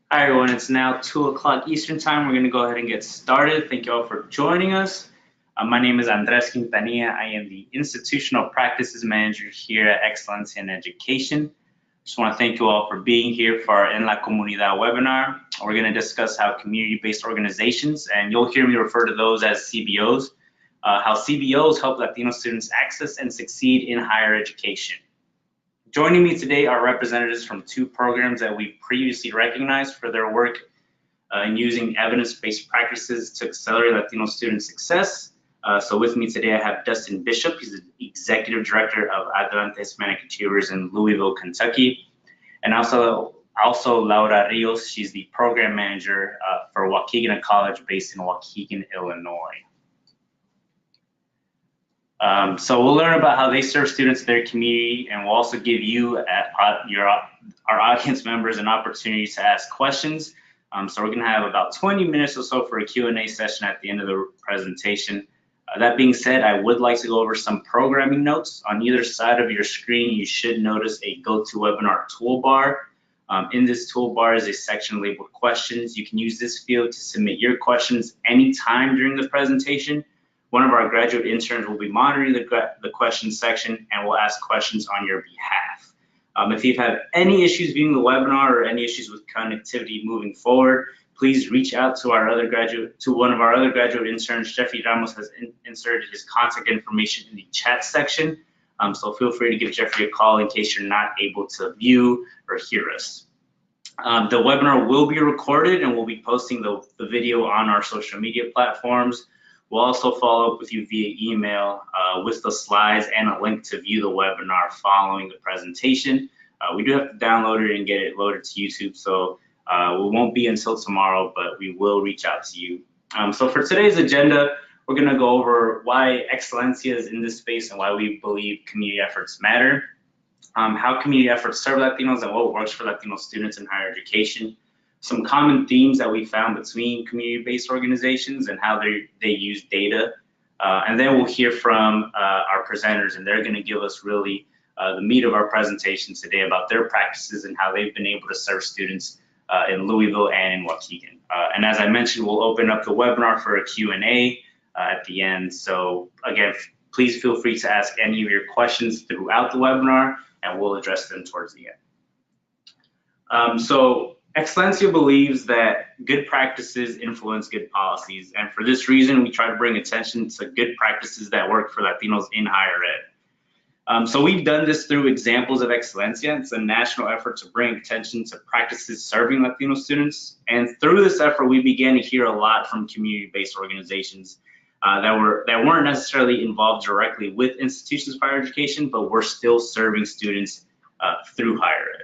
Hi everyone, it's now 2 o'clock Eastern Time. We're going to go ahead and get started. Thank you all for joining us. My name is Andres Quintanilla. I am the Institutional Practices Manager here at Excelencia in Education. Just want to thank you all for being here for our En La Comunidad webinar. We're going to discuss how community-based organizations, and you'll hear me refer to those as CBOs, how CBOs help Latino students access and succeed in higher education. Joining me today are representatives from two programs that we've previously recognized for their work in using evidence-based practices to accelerate Latino student success. So with me today, I have Dustin Bishop. He's the Executive Director of Adelante Hispanic Achievers in Louisville, Kentucky. And also Laura Rios. She's the Program Manager for Waukegan College based in Waukegan, Illinois. So we'll learn about how they serve students in their community, and we'll also give you, our audience members, an opportunity to ask questions. So we're going to have about 20 minutes or so for a Q&A session at the end of the presentation. That being said, I would like to go over some programming notes. On either side of your screen, you should notice a GoToWebinar toolbar. In this toolbar is a section labeled questions. You can use this field to submit your questions anytime during the presentation. One of our graduate interns will be monitoring the questions section and will ask questions on your behalf. If you have any issues viewing the webinar or any issues with connectivity moving forward, please reach out to one of our other graduate interns. Jeffrey Ramos has inserted his contact information in the chat section. So feel free to give Jeffrey a call in case you're not able to view or hear us. The webinar will be recorded and we'll be posting the video on our social media platforms. We'll also follow up with you via email with the slides and a link to view the webinar following the presentation. We do have to download it and get it loaded to YouTube, so it won't be until tomorrow, but we will reach out to you. So for today's agenda, we're going to go over why Excelencia is in this space and why we believe community efforts matter, how community efforts serve Latinos and what works for Latino students in higher education, some common themes that we found between community-based organizations and how they use data. And then we'll hear from our presenters, and they're going to give us really the meat of our presentation today about their practices and how they've been able to serve students in Louisville and in Waukegan. And as I mentioned, we'll open up the webinar for a Q&A at the end. So again, please feel free to ask any of your questions throughout the webinar, and we'll address them towards the end. So Excelencia believes that good practices influence good policies, and for this reason, we try to bring attention to good practices that work for Latinos in higher ed. So we've done this through examples of Excelencia. It's a national effort to bring attention to practices serving Latino students, and through this effort, we began to hear a lot from community-based organizations that weren't necessarily involved directly with institutions of higher education, but were still serving students through higher ed.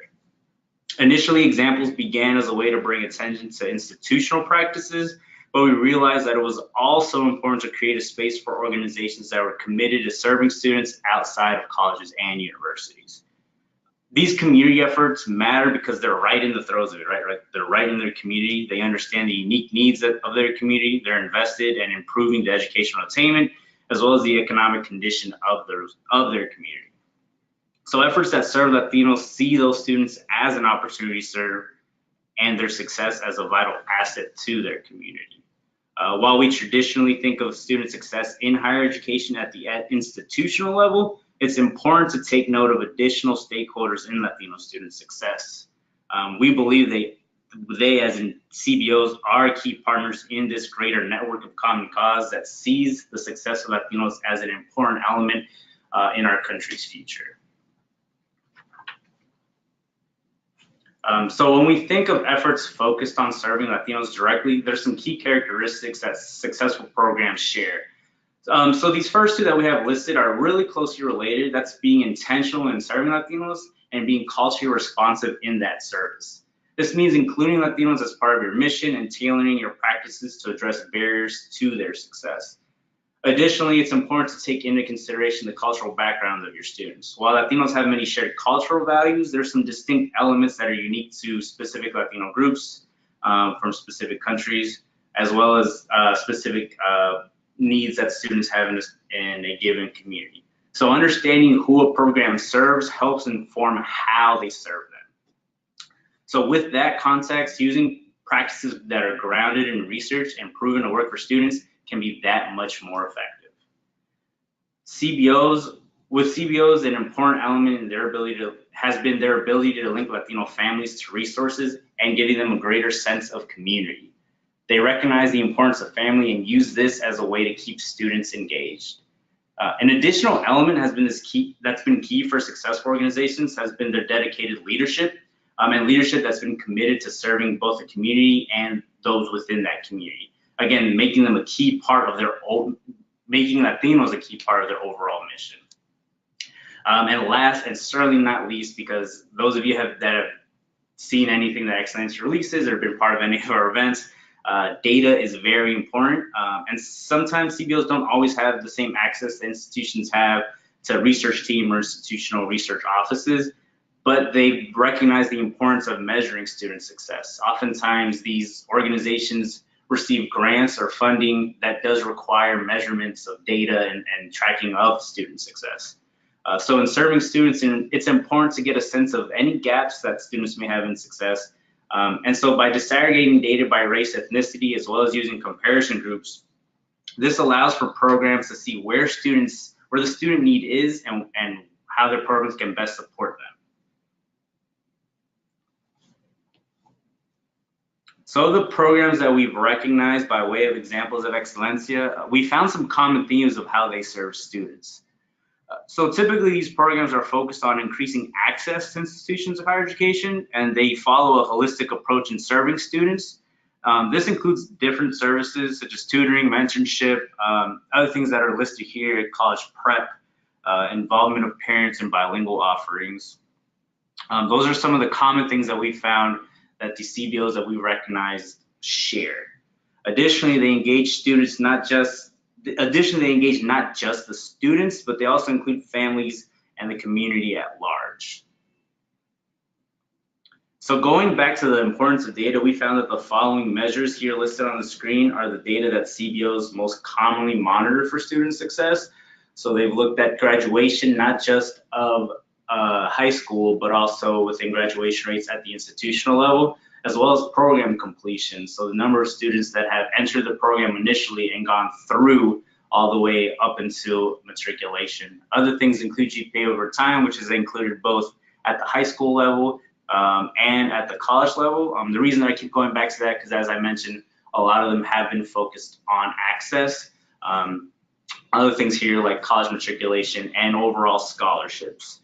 Initially, examples began as a way to bring attention to institutional practices, but we realized that it was also important to create a space for organizations that were committed to serving students outside of colleges and universities. These community efforts matter because they're right in the throes of it, right? They're right in their community. They understand the unique needs of their community. They're invested in improving the educational attainment as well as the economic condition of their community. So efforts that serve Latinos see those students as an opportunity to serve and their success as a vital asset to their community. While we traditionally think of student success in higher education at the institutional level, it's important to take note of additional stakeholders in Latino student success. We believe they as in CBOs are key partners in this greater network of common cause that sees the success of Latinos as an important element in our country's future. So when we think of efforts focused on serving Latinos directly, there's some key characteristics that successful programs share. So these first two that we have listed are really closely related. That's being intentional in serving Latinos and being culturally responsive in that service. This means including Latinos as part of your mission and tailoring your practices to address barriers to their success. Additionally, it's important to take into consideration the cultural backgrounds of your students. While Latinos have many shared cultural values, there's some distinct elements that are unique to specific Latino groups from specific countries, as well as specific needs that students have in a given community. So understanding who a program serves helps inform how they serve them. So with that context, using practices that are grounded in research and proven to work for students can be that much more effective. With CBOs, an important element in their has been their ability to link Latino families to resources and giving them a greater sense of community. They recognize the importance of family and use this as a way to keep students engaged. An additional element that's been key for successful organizations has been their dedicated leadership, and leadership that's been committed to serving both the community and those within that community. Again, making them a key part of making Latinos a key part of their overall mission. And last, and certainly not least, because those of you that have seen anything that Excelencia releases or been part of any of our events, data is very important. And sometimes CBOs don't always have the same access that institutions have to research team or institutional research offices, but they recognize the importance of measuring student success. Oftentimes, these organizations receive grants or funding that does require measurements of data and tracking of student success. So in serving students, it's important to get a sense of any gaps that students may have in success. And so by disaggregating data by race, ethnicity, as well as using comparison groups, this allows for programs to see where the student need is and how their programs can best support them. So the programs that we've recognized by way of examples of Excelencia, we found some common themes of how they serve students. So typically these programs are focused on increasing access to institutions of higher education, and they follow a holistic approach in serving students. This includes different services such as tutoring, mentorship, other things that are listed here, college prep, involvement of parents in bilingual offerings. Those are some of the common things that we found that the CBOs that we recognized share. Additionally, they engage not just the students, but they also include families and the community at large. So going back to the importance of data, we found that the following measures here listed on the screen are the data that CBOs most commonly monitor for student success. So they've looked at graduation, not just of high school, but also within graduation rates at the institutional level, as well as program completion. So the number of students that have entered the program initially and gone through all the way up until matriculation. Other things include GPA over time, which is included both at the high school level and at the college level. The reason that I keep going back to that, because as I mentioned, a lot of them have been focused on access. Other things here like college matriculation and overall scholarships.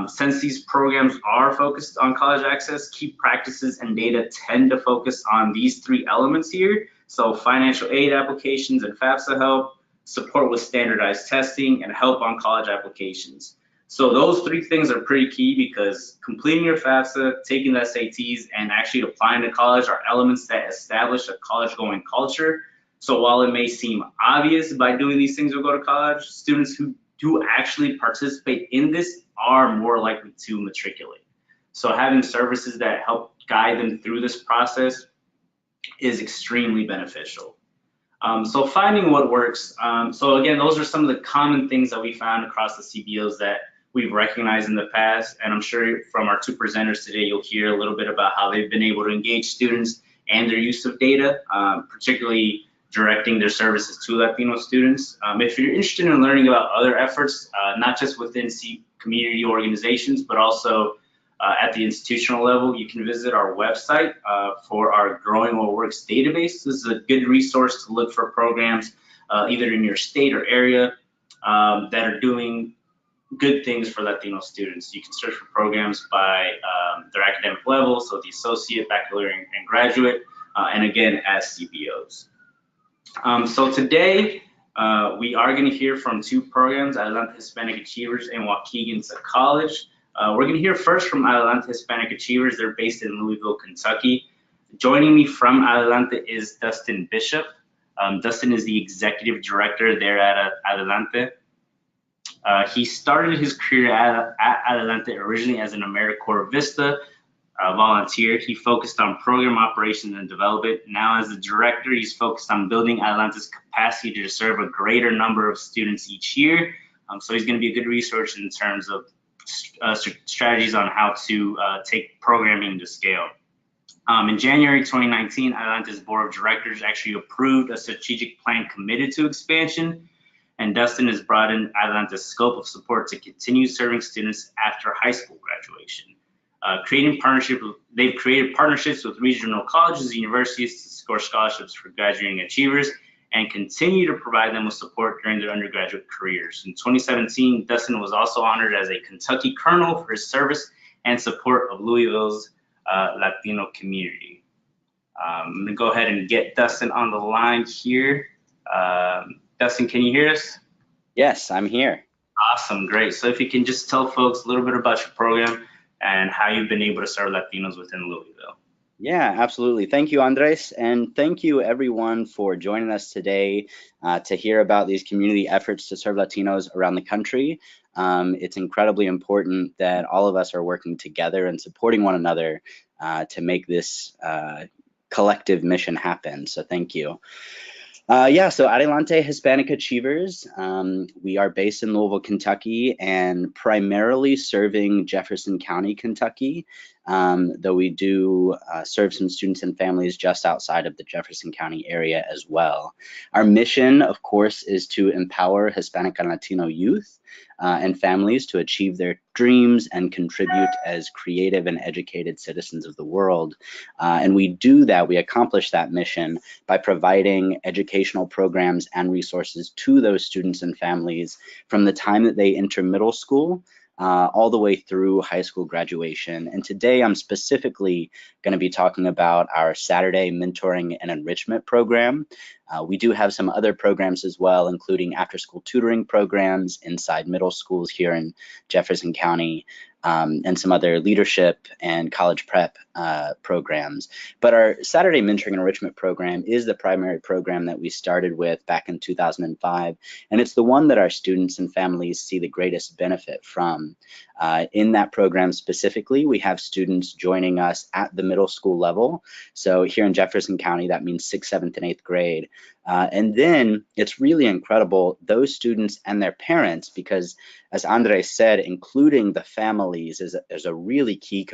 Since these programs are focused on college access, key practices and data tend to focus on these three elements here. So financial aid applications and FAFSA help, support with standardized testing, and help on college applications. So those three things are pretty key because completing your FAFSA, taking the SATs, and actually applying to college are elements that establish a college-going culture. So while it may seem obvious by doing these things will go to college, students who do actually participate in this are more likely to matriculate. So having services that help guide them through this process is extremely beneficial. So finding what works. So again, those are some of the common things that we found across the CBOs that we've recognized in the past. And I'm sure from our two presenters today, you'll hear a little bit about how they've been able to engage students and their use of data, particularly directing their services to Latino students. If you're interested in learning about other efforts, not just within community organizations, but also at the institutional level, you can visit our website for our Growing What Works database. This is a good resource to look for programs either in your state or area that are doing good things for Latino students. You can search for programs by their academic level, so the associate, baccalaureate, and graduate, and again, as CBOs. So today, we are going to hear from two programs, Adelante Hispanic Achievers and Waukegan College. We're going to hear first from Adelante Hispanic Achievers. They're based in Louisville, Kentucky. Joining me from Adelante is Dustin Bishop. Dustin is the executive director there at Adelante. He started his career at Adelante originally as an AmeriCorps Vista volunteer. He focused on program operations and development. Now as the director, he's focused on building Adelante's capacity to serve a greater number of students each year. So he's going to be a good resource in terms of strategies on how to take programming to scale. In January 2019, Adelante's board of directors actually approved a strategic plan committed to expansion, and Dustin has broadened Adelante's scope of support to continue serving students after high school graduation. They've created partnerships with regional colleges and universities to score scholarships for graduating achievers and continue to provide them with support during their undergraduate careers. In 2017, Dustin was also honored as a Kentucky Colonel for his service and support of Louisville's Latino community. I'm gonna go ahead and get Dustin on the line here. Dustin, can you hear us? Yes, I'm here. Awesome, great. So if you can just tell folks a little bit about your program and how you've been able to serve Latinos within Louisville. Yeah, absolutely. Thank you, Andres. And thank you everyone for joining us today to hear about these community efforts to serve Latinos around the country. It's incredibly important that all of us are working together and supporting one another to make this collective mission happen. So thank you. So Adelante Hispanic Achievers, we are based in Louisville, Kentucky, and primarily serving Jefferson County, Kentucky, though we do serve some students and families just outside of the Jefferson County area as well. Our mission, of course, is to empower Hispanic and Latino youth and families to achieve their dreams and contribute as creative and educated citizens of the world. And we do that, we accomplish that mission by providing educational programs and resources to those students and families from the time that they enter middle school all the way through high school graduation. And today I'm specifically going to be talking about our Saturday mentoring and enrichment program. We do have some other programs as well, including after-school tutoring programs inside middle schools here in Jefferson County, and some other leadership and college prep programs. But our Saturday mentoring and enrichment program is the primary program that we started with back in 2005, and it's the one that our students and families see the greatest benefit from. In that program specifically, we have students joining us at the middle school level. So here in Jefferson County, that means 6th, 7th, and 8th grade. And then it's really incredible, those students and their parents, because as Andres said, including the families is a really key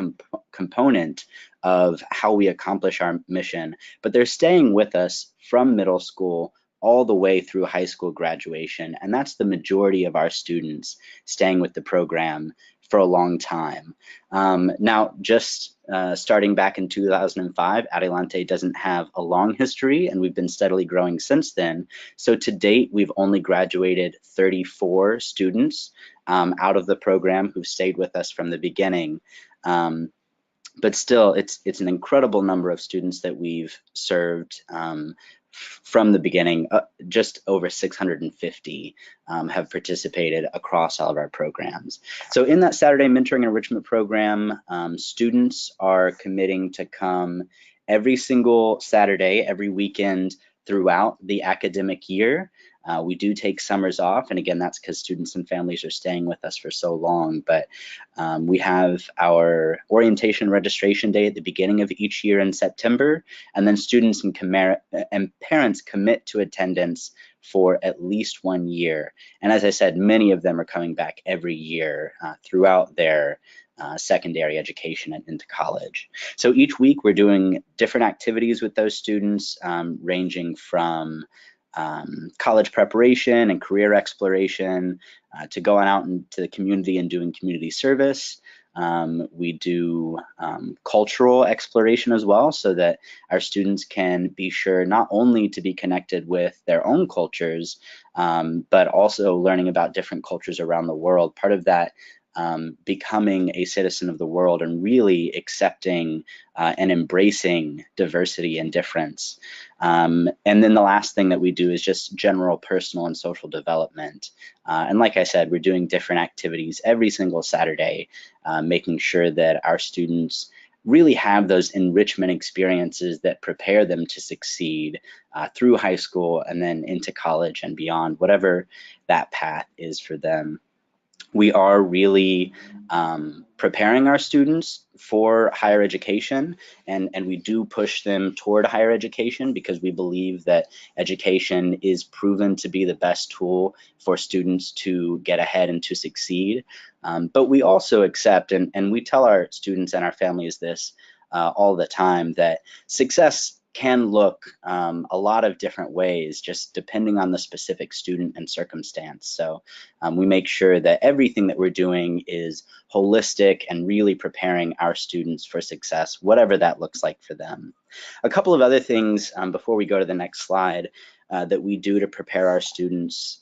component of how we accomplish our mission, but they're staying with us from middle school all the way through high school graduation. And that's the majority of our students staying with the program for a long time. Now, just starting back in 2005, Adelante doesn't have a long history, and we've been steadily growing since then. So to date, we've only graduated 34 students out of the program who've stayed with us from the beginning. But still, it's an incredible number of students that we've served from the beginning. Just over 650 have participated across all of our programs. So in that Saturday mentoring and enrichment program, students are committing to come every single Saturday, every weekend throughout the academic year. We do take summers off, and again, that's because students and families are staying with us for so long. But we have our orientation registration day at the beginning of each year in September, and then students and parents commit to attendance for at least 1 year. And as I said, many of them are coming back every year throughout their secondary education and into college. So each week we're doing different activities with those students, ranging from college preparation and career exploration to going out into the community and doing community service. We do cultural exploration as well, so that our students can be sure not only to be connected with their own cultures, but also learning about different cultures around the world. Part of that becoming a citizen of the world and really accepting and embracing diversity and difference. And then the last thing that we do is just general personal and social development. And like I said, we're doing different activities every single Saturday, making sure that our students really have those enrichment experiences that prepare them to succeed through high school and then into college and beyond, whatever that path is for them. We are really preparing our students for higher education, and we do push them toward higher education because we believe that education is proven to be the best tool for students to get ahead and to succeed. But we also accept, and we tell our students and our families this all the time, that success can look a lot of different ways, just depending on the specific student and circumstance. So we make sure that everything that we're doing is holistic and really preparing our students for success, whatever that looks like for them. A couple of other things before we go to the next slide that we do to prepare our students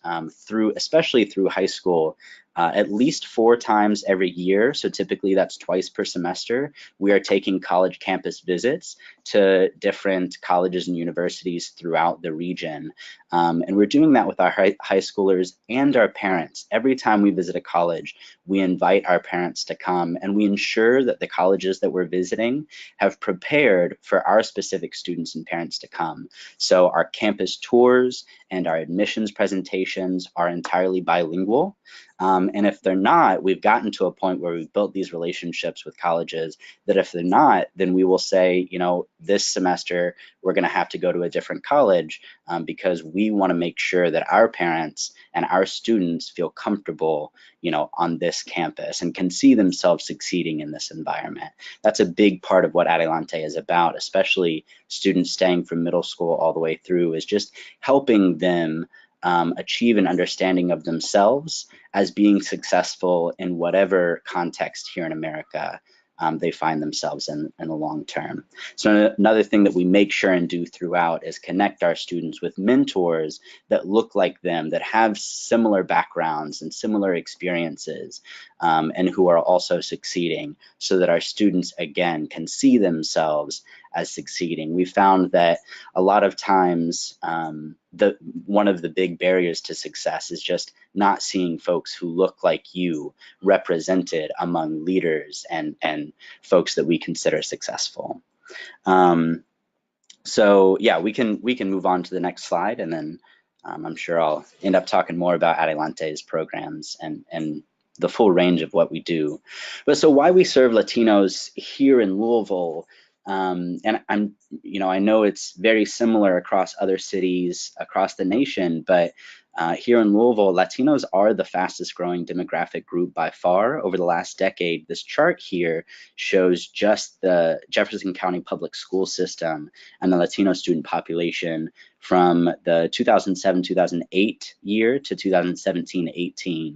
especially through high school. At least 4 times every year, so typically that's twice per semester, we are taking college campus visits to different colleges and universities throughout the region. And we're doing that with our high schoolers and our parents. Every time we visit a college, we invite our parents to come, and we ensure that the colleges that we're visiting have prepared for our specific students and parents to come. So our campus tours and our admissions presentations are entirely bilingual. And if they're not, we've gotten to a point where we've built these relationships with colleges that if they're not, then we will say, you know, this semester we're going to have to go to a different college because we want to make sure that our parents and our students feel comfortable, you know, on this campus and can see themselves succeeding in this environment. That's a big part of what Adelante is about, especially students staying from middle school all the way through, is just helping them achieve an understanding of themselves as being successful in whatever context here in America they find themselves in the long term. So another thing that we make sure and do throughout is connect our students with mentors that look like them, that have similar backgrounds and similar experiences, and who are also succeeding, so that our students, again, can see themselves as succeeding. We found that a lot of times one of the big barriers to success is just not seeing folks who look like you represented among leaders and folks that we consider successful. So yeah, we can move on to the next slide, and then I'm sure I'll end up talking more about Adelante's programs and the full range of what we do. But so why we serve Latinos here in Louisville, and I know it's very similar across other cities across the nation, but here in Louisville, Latinos are the fastest growing demographic group by far over the last decade. This chart here shows just the Jefferson County public school system and the Latino student population from the 2007-2008 year to 2017-18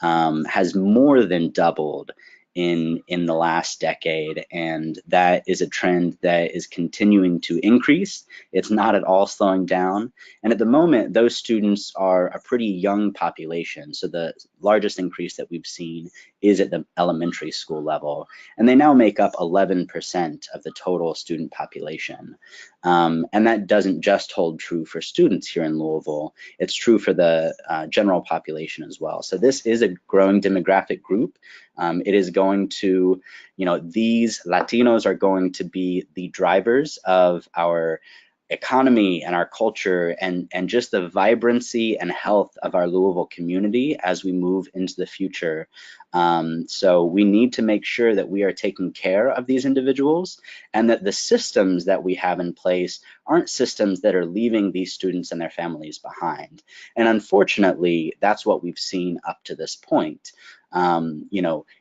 has more than doubled in the last decade, and that is a trend that is continuing to increase. It's not at all slowing down, and at the moment those students are a pretty young population, so the largest increase that we've seen is at the elementary school level, and they now make up 11% of the total student population. And that doesn't just hold true for students here in Louisville, it's true for the general population as well. So this is a growing demographic group. It is going to, these Latinos are going to be the drivers of our economy and our culture and just the vibrancy and health of our Louisville community as we move into the future. So we need to make sure that we are taking care of these individuals and that the systems that we have in place aren't systems that are leaving these students and their families behind. And unfortunately, that's what we've seen up to this point.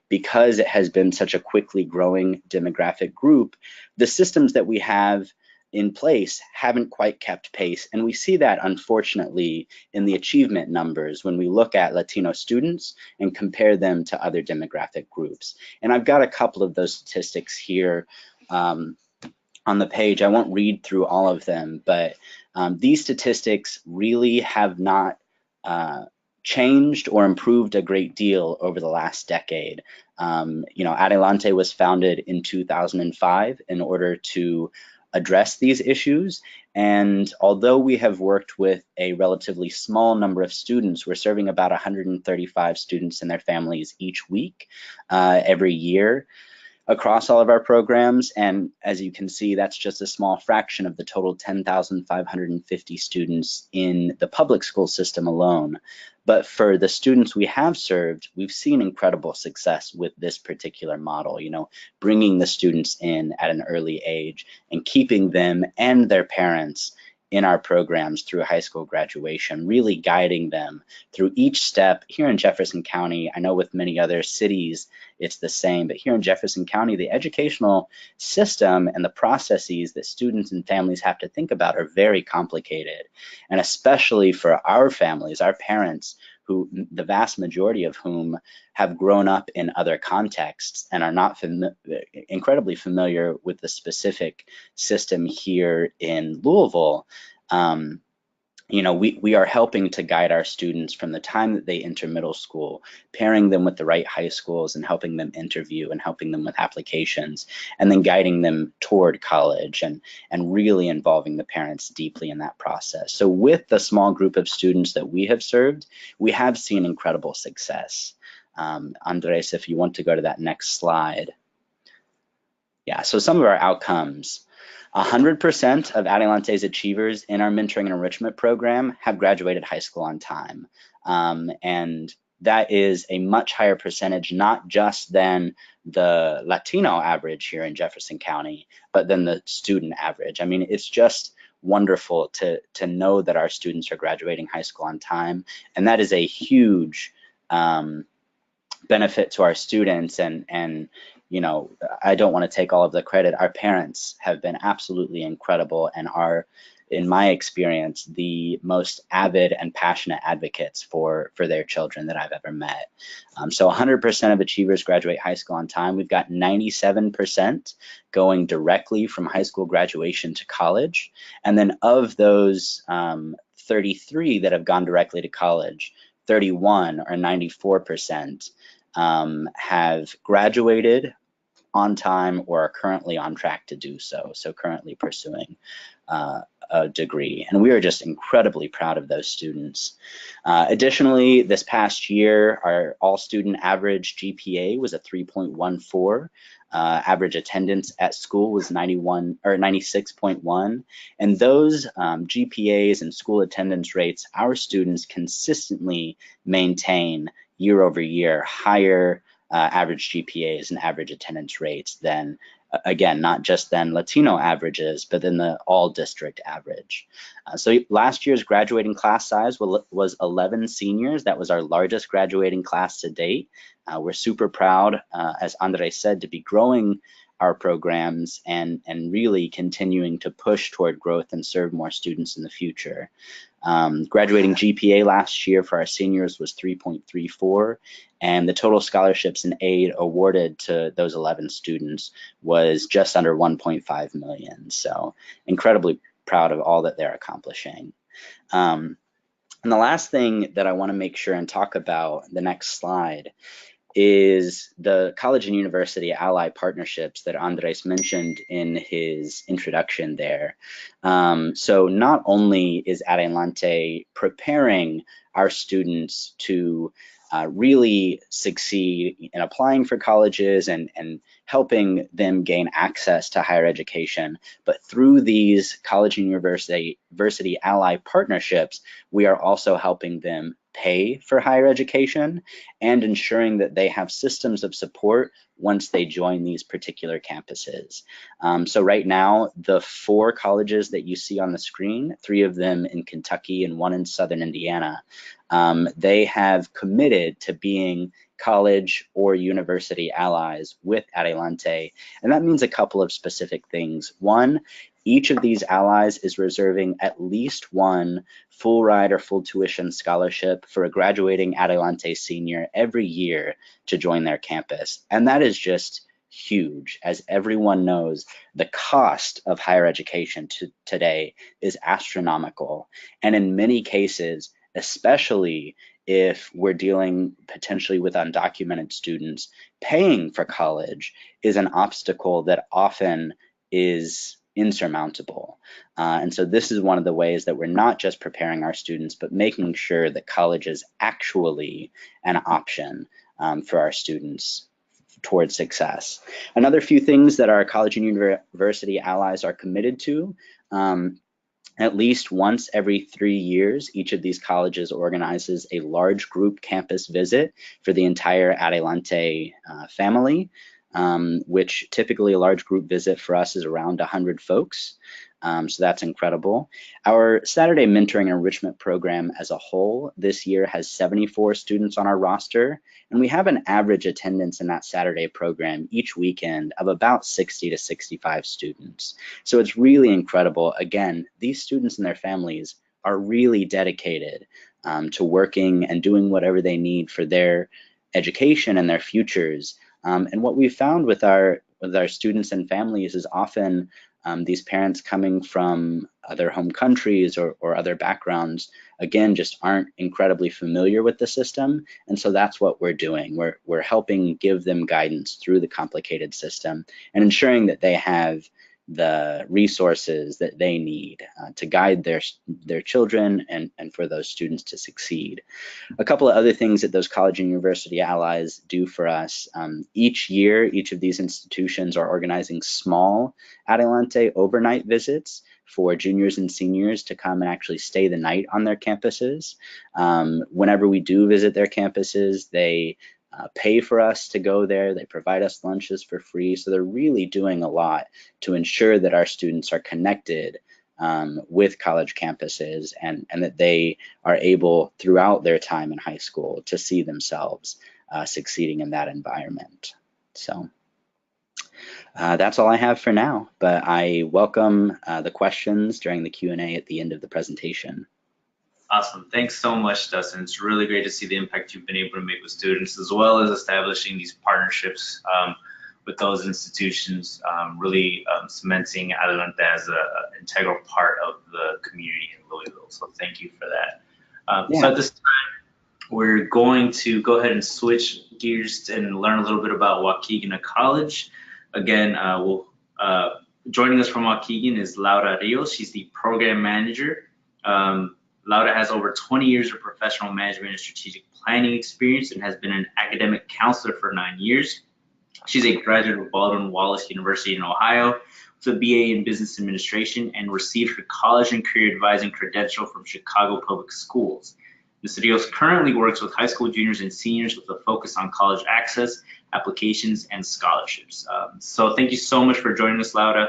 Because it has been such a quickly growing demographic group, the systems that we have in place haven't quite kept pace. And we see that, unfortunately, in the achievement numbers when we look at Latino students and compare them to other demographic groups. And I've got a couple of those statistics here on the page. I won't read through all of them, but these statistics really have not changed or improved a great deal over the last decade. Adelante was founded in 2005 in order to address these issues. And although we have worked with a relatively small number of students, we're serving about 135 students and their families each week, every year. across all of our programs. And as you can see, that's just a small fraction of the total 10,550 students in the public school system alone. But for the students we have served, we've seen incredible success with this particular model, you know, bringing the students in at an early age and keeping them and their parents in our programs through high school graduation, really guiding them through each step. Here in Jefferson County, I know with many other cities, it's the same, but here in Jefferson County, the educational system and the processes that students and families have to think about are very complicated. And especially for our families, our parents, who the vast majority of whom have grown up in other contexts and are not incredibly familiar with the specific system here in Louisville. You know, we are helping to guide our students from the time that they enter middle school, pairing them with the right high schools and helping them interview and helping them with applications, and then guiding them toward college and really involving the parents deeply in that process. So with the small group of students that we have served, we have seen incredible success. Andres, if you want to go to that next slide. Yeah, so some of our outcomes. 100% of Adelante's achievers in our mentoring and enrichment program have graduated high school on time. And that is a much higher percentage, not just than the Latino average here in Jefferson County, but than the student average. I mean, it's just wonderful to know that our students are graduating high school on time. And that is a huge benefit to our students, and you know, I don't want to take all of the credit. Our parents have been absolutely incredible and are, in my experience, the most avid and passionate advocates for their children that I've ever met. So 100% of achievers graduate high school on time. We've got 97% going directly from high school graduation to college. And then of those 33 that have gone directly to college, 31 or 94% have graduated on time or are currently on track to do so, so currently pursuing a degree. And we are just incredibly proud of those students. Additionally, this past year, our all-student average GPA was a 3.14. Average attendance at school was 91 or 96.1, and those GPAs and school attendance rates, our students consistently maintain year over year higher average GPAs and average attendance rates than, again, not just than Latino averages, but then the all district average. So last year's graduating class size was 11 seniors. That was our largest graduating class to date. We're super proud, as Andres said, to be growing our programs and really continuing to push toward growth and serve more students in the future. Graduating GPA last year for our seniors was 3.34, and the total scholarships and aid awarded to those 11 students was just under 1.5 million. So incredibly proud of all that they're accomplishing. And the last thing that I want to make sure and talk about, the next slide, is the college and university ally partnerships that Andres mentioned in his introduction there. So not only is Adelante preparing our students to really succeed in applying for colleges and helping them gain access to higher education, but through these college and university ally partnerships, we are also helping them pay for higher education and ensuring that they have systems of support once they join these particular campuses. So right now, the 4 colleges that you see on the screen, 3 of them in Kentucky and 1 in Southern Indiana, they have committed to being college or university allies with Adelante. And that means a couple of specific things. One, each of these allies is reserving at least 1 full ride or full tuition scholarship for a graduating Adelante senior every year to join their campus. And that is just huge. As everyone knows, the cost of higher education today is astronomical. And in many cases, especially if we're dealing potentially with undocumented students, paying for college is an obstacle that often is insurmountable. And so this is one of the ways that we're not just preparing our students, but making sure that college is actually an option for our students towards success. Another few things that our college and university allies are committed to. At least once every 3 years, each of these colleges organizes a large group campus visit for the entire Adelante family, which typically a large group visit for us is around 100 folks. So that's incredible. Our Saturday mentoring and enrichment program as a whole this year has 74 students on our roster, and we have an average attendance in that Saturday program each weekend of about 60 to 65 students. So it's really incredible. Again, these students and their families are really dedicated to working and doing whatever they need for their education and their futures. And what we've found with our students and families is often these parents coming from other home countries or other backgrounds, again, just aren't incredibly familiar with the system. And so that's what we're doing. We're helping give them guidance through the complicated system and ensuring that they have the resources that they need to guide their children and for those students to succeed. A couple of other things that those college and university allies do for us. Each year, each of these institutions are organizing small Adelante overnight visits for juniors and seniors to come and actually stay the night on their campuses. Whenever we do visit their campuses, they pay for us to go there. They provide us lunches for free. So they're really doing a lot to ensure that our students are connected with college campuses and that they are able throughout their time in high school to see themselves succeeding in that environment. So that's all I have for now, but I welcome the questions during the Q&A at the end of the presentation. Awesome. Thanks so much, Dustin. It's really great to see the impact you've been able to make with students, as well as establishing these partnerships with those institutions, really cementing Adelante as an integral part of the community in Louisville. So thank you for that. So at this time, we're going to go ahead and switch gears and learn a little bit about Waukegan College. Again, joining us from Waukegan is Laura Rios. She's the program manager. Laura has over 20 years of professional management and strategic planning experience and has been an academic counselor for 9 years. She's a graduate of Baldwin Wallace University in Ohio with a BA in Business Administration and received her college and career advising credential from Chicago Public Schools. Ms. Rios currently works with high school juniors and seniors with a focus on college access, applications, and scholarships. So thank you so much for joining us, Laura.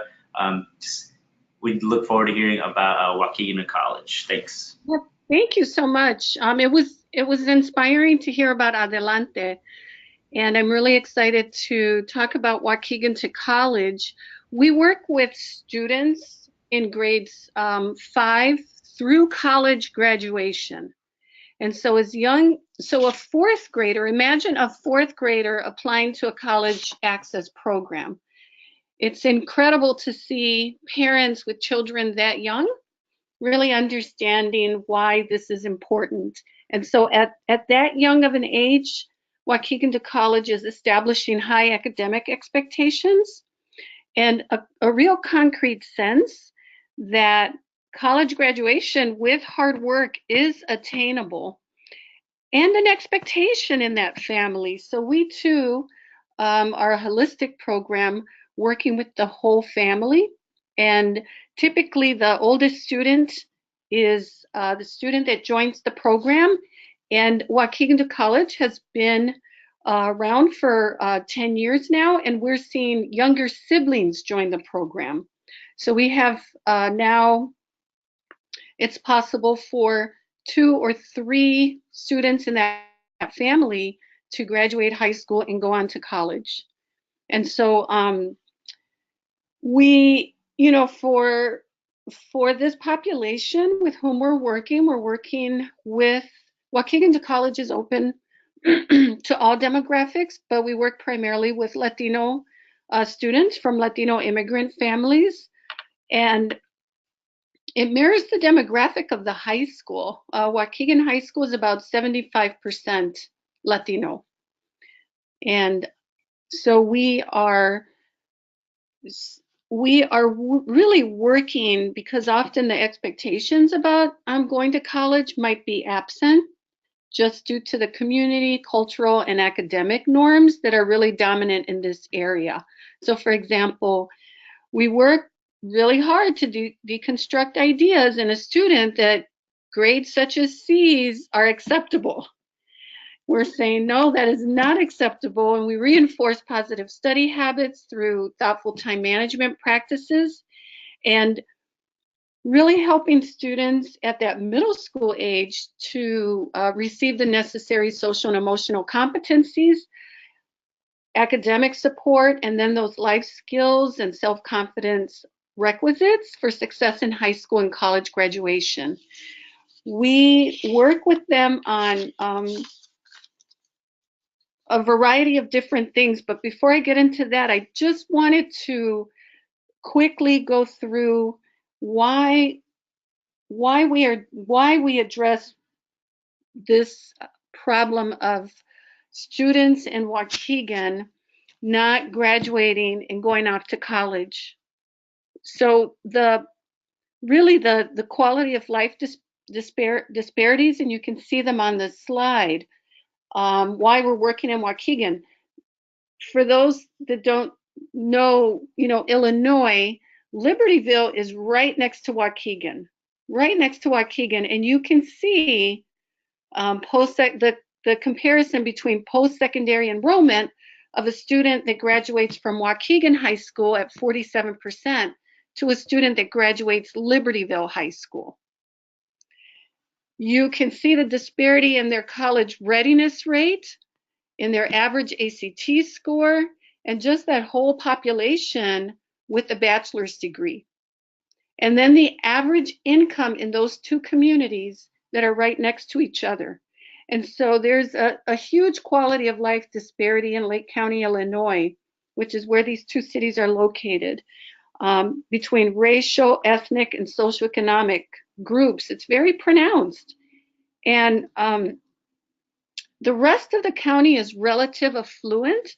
We look forward to hearing about Waukegan College. Thanks. Well, thank you so much. It was inspiring to hear about Adelante, and I'm really excited to talk about Waukegan College. We work with students in grades 5 through college graduation. And so a fourth grader, imagine a fourth grader applying to a college access program. It's incredible to see parents with children that young really understanding why this is important. And so at that young of an age, Waukegan College is establishing high academic expectations and a real concrete sense that college graduation with hard work is attainable and an expectation in that family. So we too are a holistic program working with the whole family. And typically the oldest student is the student that joins the program. And Waukegan College has been around for 10 years now, and we're seeing younger siblings join the program. So we have now, it's possible for 2 or 3 students in that family to graduate high school and go on to college. And so we, for this population with whom we're working with Waukegan College is open to all demographics, but we work primarily with Latino students from Latino immigrant families. And it mirrors the demographic of the high school. Waukegan High School is about 75% Latino. And so we are really working, because often the expectations about going to college might be absent. just due to the community, cultural, and academic norms that are really dominant in this area. So for example, we work really hard to deconstruct ideas in a student that grades such as C's are acceptable. We're saying, no, that is not acceptable, and we reinforce positive study habits through thoughtful time management practices and really helping students at that middle school age to receive the necessary social and emotional competencies, academic support, and then those life skills and self-confidence requisites for success in high school and college graduation. We work with them on a variety of different things, but before I get into that, I just wanted to quickly go through why we address this problem of students in Waukegan not graduating and going off to college. So the quality of life disparities, and you can see them on the slide, why we're working in Waukegan. For those that don't know, Illinois, Libertyville is right next to Waukegan, and you can see the comparison between post-secondary enrollment of a student that graduates from Waukegan High School at 47% to a student that graduates Libertyville High School. You can see the disparity in their college readiness rate, in their average ACT score, and just that whole population with a bachelor's degree. And then the average income in those two communities that are right next to each other. And so there's a huge quality of life disparity in Lake County, Illinois, which is where these two cities are located, between racial, ethnic, and socioeconomic groups. It's very pronounced. And the rest of the county is relative affluent,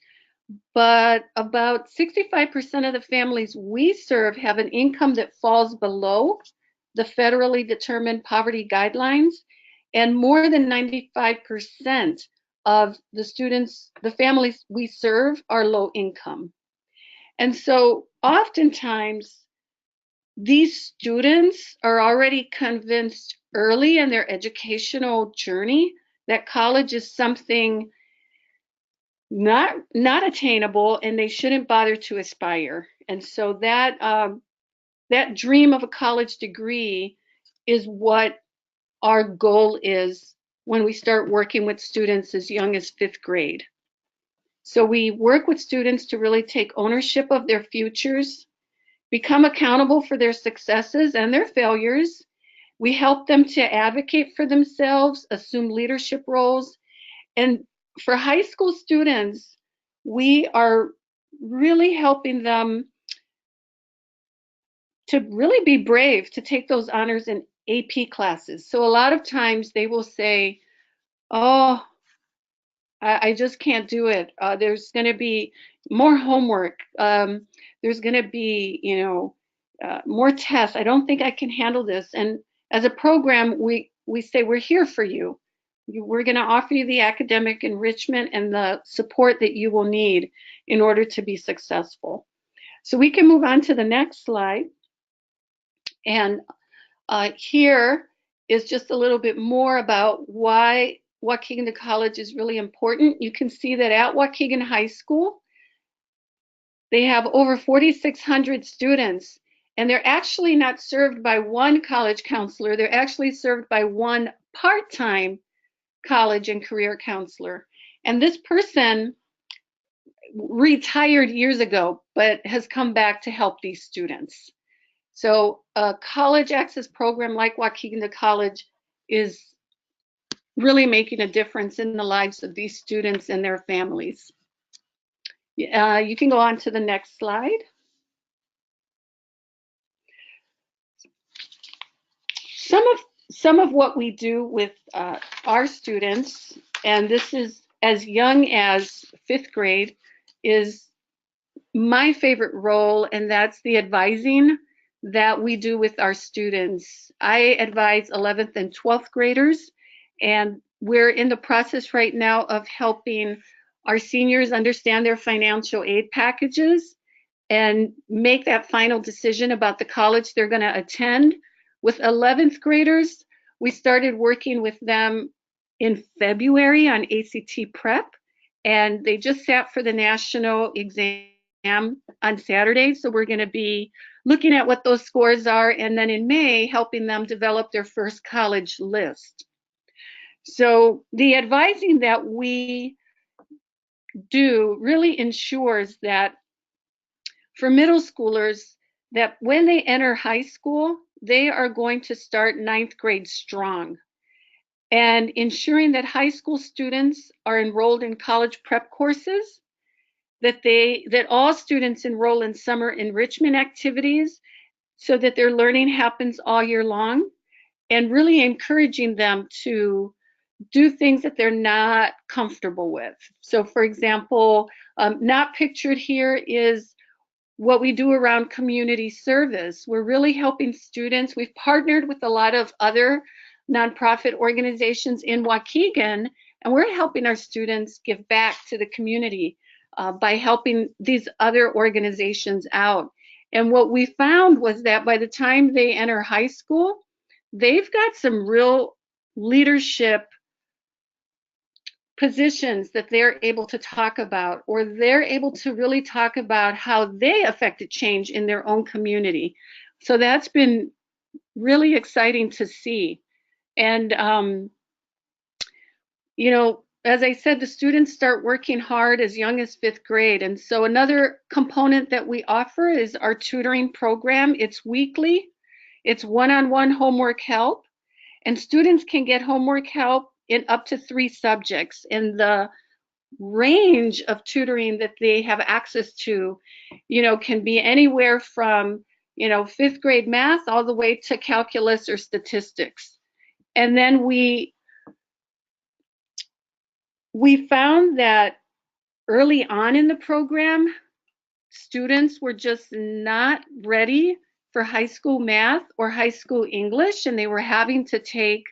but about 65% of the families we serve have an income that falls below the federally determined poverty guidelines, and more than 95% of the families we serve are low income. And so oftentimes these students are already convinced early in their educational journey that college is something not attainable, and they shouldn't bother to aspire. And so that dream of a college degree is what our goal is when we start working with students as young as 5th grade. So we work with students to really take ownership of their futures, become accountable for their successes and their failures. We help them to advocate for themselves, assume leadership roles. And for high school students, we are really helping them to really be brave to take those honors and AP classes. So a lot of times they will say, oh, I just can't do it. There's going to be more homework. There's going to be, more tests. I don't think I can handle this. And as a program, we say we're here for you. We're going to offer you the academic enrichment and the support that you will need in order to be successful. So we can move on to the next slide. And here is just a little bit more about why Waukegan to College is really important. You can see that at Waukegan High School, they have over 4,600 students, and they're actually not served by one college counselor. They're actually served by one part-time college and career counselor. And this person retired years ago, but has come back to help these students. So a college access program like Waukegan to College is really making a difference in the lives of these students and their families. You can go on to the next slide. Some of what we do with our students, and this is as young as 5th grade, is my favorite role, and that's the advising that we do with our students. I advise 11th and 12th graders, and we're in the process right now of helping our seniors understand their financial aid packages and make that final decision about the college they're going to attend. With 11th graders, we started working with them in February on ACT prep, and they just sat for the national exam on Saturday. So we're going to be looking at what those scores are, and then in May, helping them develop their first college list. So the advising that we do really ensures that for middle schoolers, that when they enter high school, they are going to start 9th grade strong. And ensuring that high school students are enrolled in college prep courses, that all students enroll in summer enrichment activities so that their learning happens all year long, and really encouraging them to do things that they're not comfortable with. So for example, not pictured here is what we do around community service. We're really helping students. We've partnered with a lot of other nonprofit organizations in Waukegan, and we're helping our students give back to the community by helping these other organizations out. And what we found was that by the time they enter high school, they've got some real leadership positions that they're able to talk about, or they're able to really talk about how they affected change in their own community. So that's been really exciting to see. And, you know, as I said, the students start working hard as young as 5th grade. And so another component that we offer is our tutoring program. It's weekly. It's one-on-one homework help. And students can get homework help in up to 3 subjects. And the range of tutoring that they have access to, you know, can be anywhere from, you know, 5th grade math all the way to calculus or statistics. And then we found that early on in the program, students were just not ready for high school math or high school English, and they were having to take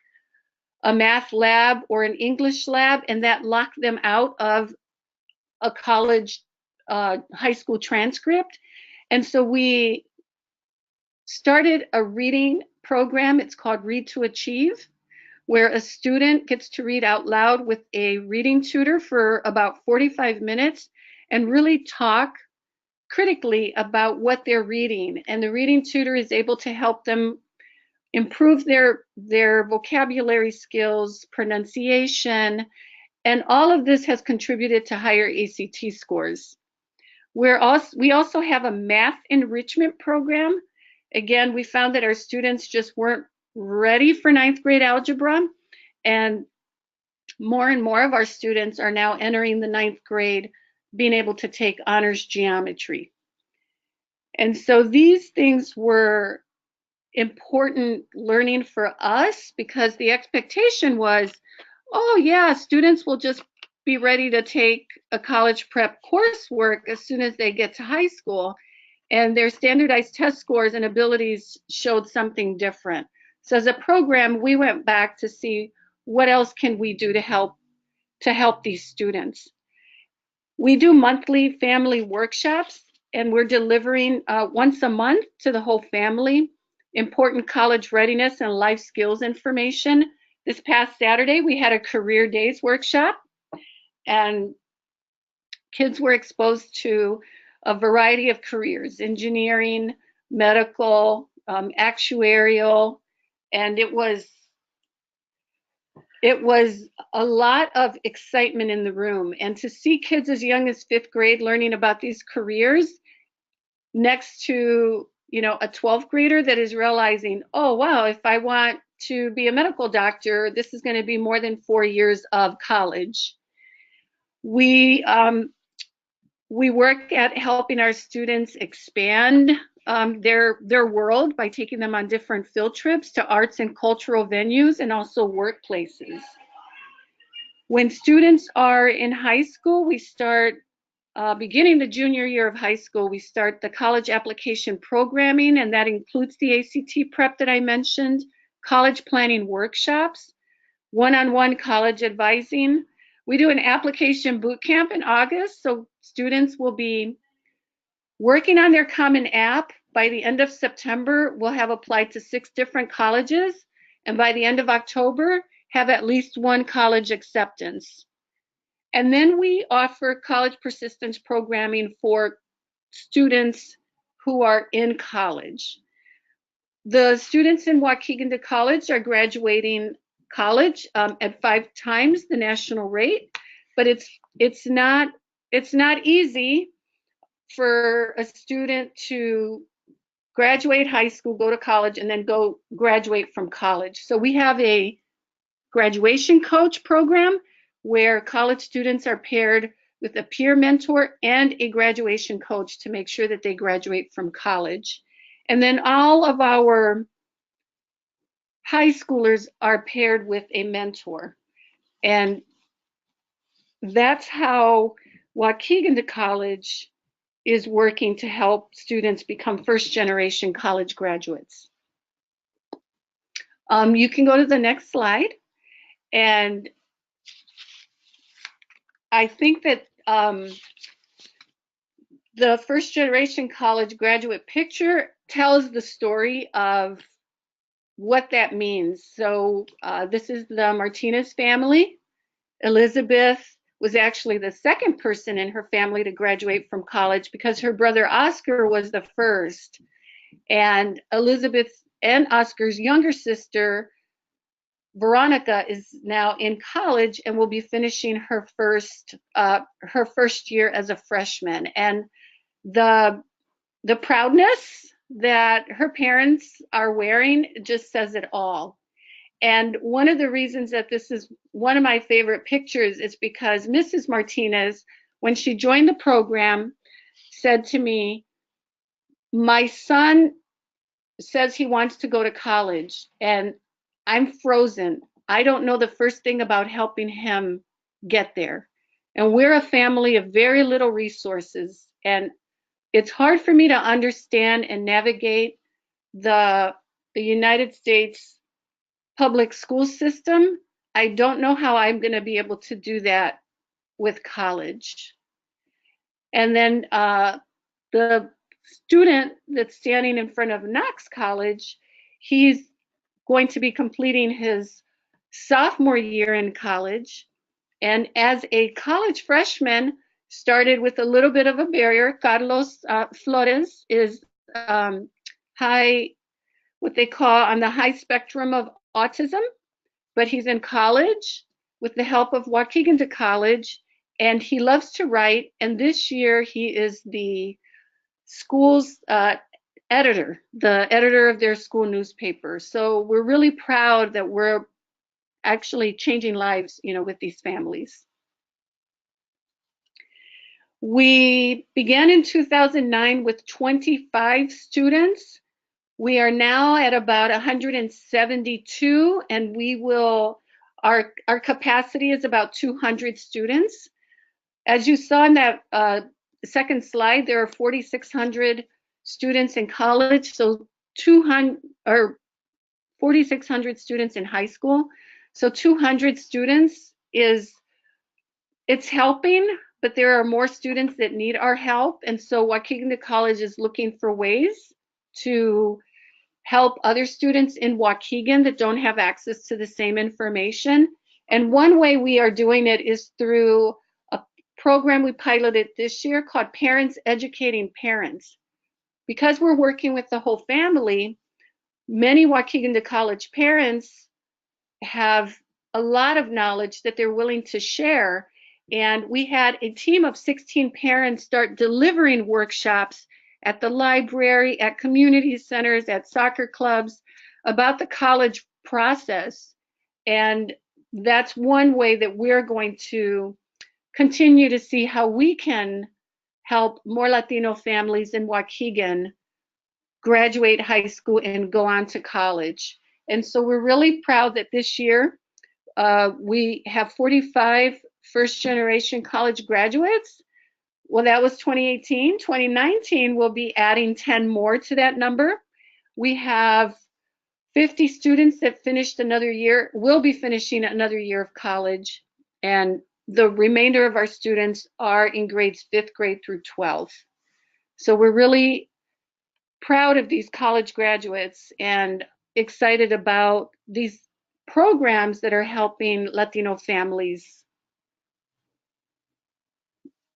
a math lab or an English lab, and that locked them out of a college high school transcript. And so we started a reading program. It's called Read to Achieve, where a student gets to read out loud with a reading tutor for about 45 minutes and really talk critically about what they're reading. And the reading tutor is able to help them improve their vocabulary skills, pronunciation, and all of this has contributed to higher ACT scores. We also have a math enrichment program. Again, we found that our students just weren't ready for 9th grade algebra, and more of our students are now entering the 9th grade being able to take honors geometry. And so these things were important learning for us, because the expectation was, oh yeah, students will just be ready to take a college prep coursework as soon as they get to high school, and their standardized test scores and abilities showed something different. So as a program, we went back to see what else can we do to help these students. We do monthly family workshops, and we're delivering once a month to the whole family important college readiness and life skills information. This past Saturday, we had a career days workshop, and kids were exposed to a variety of careers: engineering, medical, actuarial, and it was a lot of excitement in the room. And to see kids as young as 5th grade learning about these careers next to, you know, a 12th grader that is realizing, oh wow, if I want to be a medical doctor, this is going to be more than 4 years of college. We work at helping our students expand their world by taking them on different field trips to arts and cultural venues and also workplaces. When students are in high school, we start beginning the junior year of high school, we start the college application programming, and that includes the ACT prep that I mentioned, college planning workshops. one-on-one college advising. We do an application boot camp in August, so students will be working on their Common App. By the end of September, we'll have applied to 6 different colleges, and by the end of October, have at least 1 college acceptance. And then we offer college persistence programming for students who are in college. The students in Waukegan to College are graduating college at 5 times the national rate, but it's not easy for a student to graduate high school, go to college, and then go graduate from college. So we have a graduation coach program where college students are paired with a peer mentor and a graduation coach to make sure that they graduate from college. And then all of our high schoolers are paired with a mentor. And that's how Waukegan to College is working to help students become first-generation college graduates. You can go to the next slide. And I think that the first-generation college graduate picture tells the story of what that means. So this is the Martinez family. Elizabeth was actually the second person in her family to graduate from college because her brother Oscar was the first. And Elizabeth and Oscar's younger sister, Veronica, is now in college and will be finishing her first year as a freshman. And the proudness that her parents are wearing just says it all. And one of the reasons that this is one of my favorite pictures is because Mrs. Martinez, when she joined the program, said to me, "My son says he wants to go to college and I'm frozen. I don't know the first thing about helping him get there. And we're a family of very little resources. And it's hard for me to understand and navigate the United States public school system. I don't know how I'm going to be able to do that with college." And then the student that's standing in front of Knox College, he's going to be completing his sophomore year in college. And as a college freshman, started with a little bit of a barrier. Carlos Flores is high, what they call on the high spectrum of autism, but he's in college with the help of Waukegan to College, and he loves to write. And this year he is the school's editor, the editor of their school newspaper. So we're really proud that we're actually changing lives, with these families. We began in 2009 with 25 students. We are now at about 172, and our capacity is about 200 students. As you saw in that second slide, there are 4,600 students in college, so 4,600 students in high school. So 200 students it's helping, but there are more students that need our help. And so Waukegan to College is looking for ways to help other students in Waukegan that don't have access to the same information. And one way we are doing it is through a program we piloted this year called Parents Educating Parents. Because we're working with the whole family, many Waukegan to College parents have a lot of knowledge that they're willing to share. And we had a team of 16 parents start delivering workshops at the library, at community centers, at soccer clubs about the college process. And that's one way that we're going to continue to see how we can help more Latino families in Waukegan graduate high school and go on to college. And so we're really proud that this year we have 45 first-generation college graduates. Well, that was 2018. 2019, we'll be adding 10 more to that number. We have 50 students that finished another year, will be finishing another year of college, and the remainder of our students are in grades 5th grade through 12th. So we're really proud of these college graduates and excited about these programs that are helping Latino families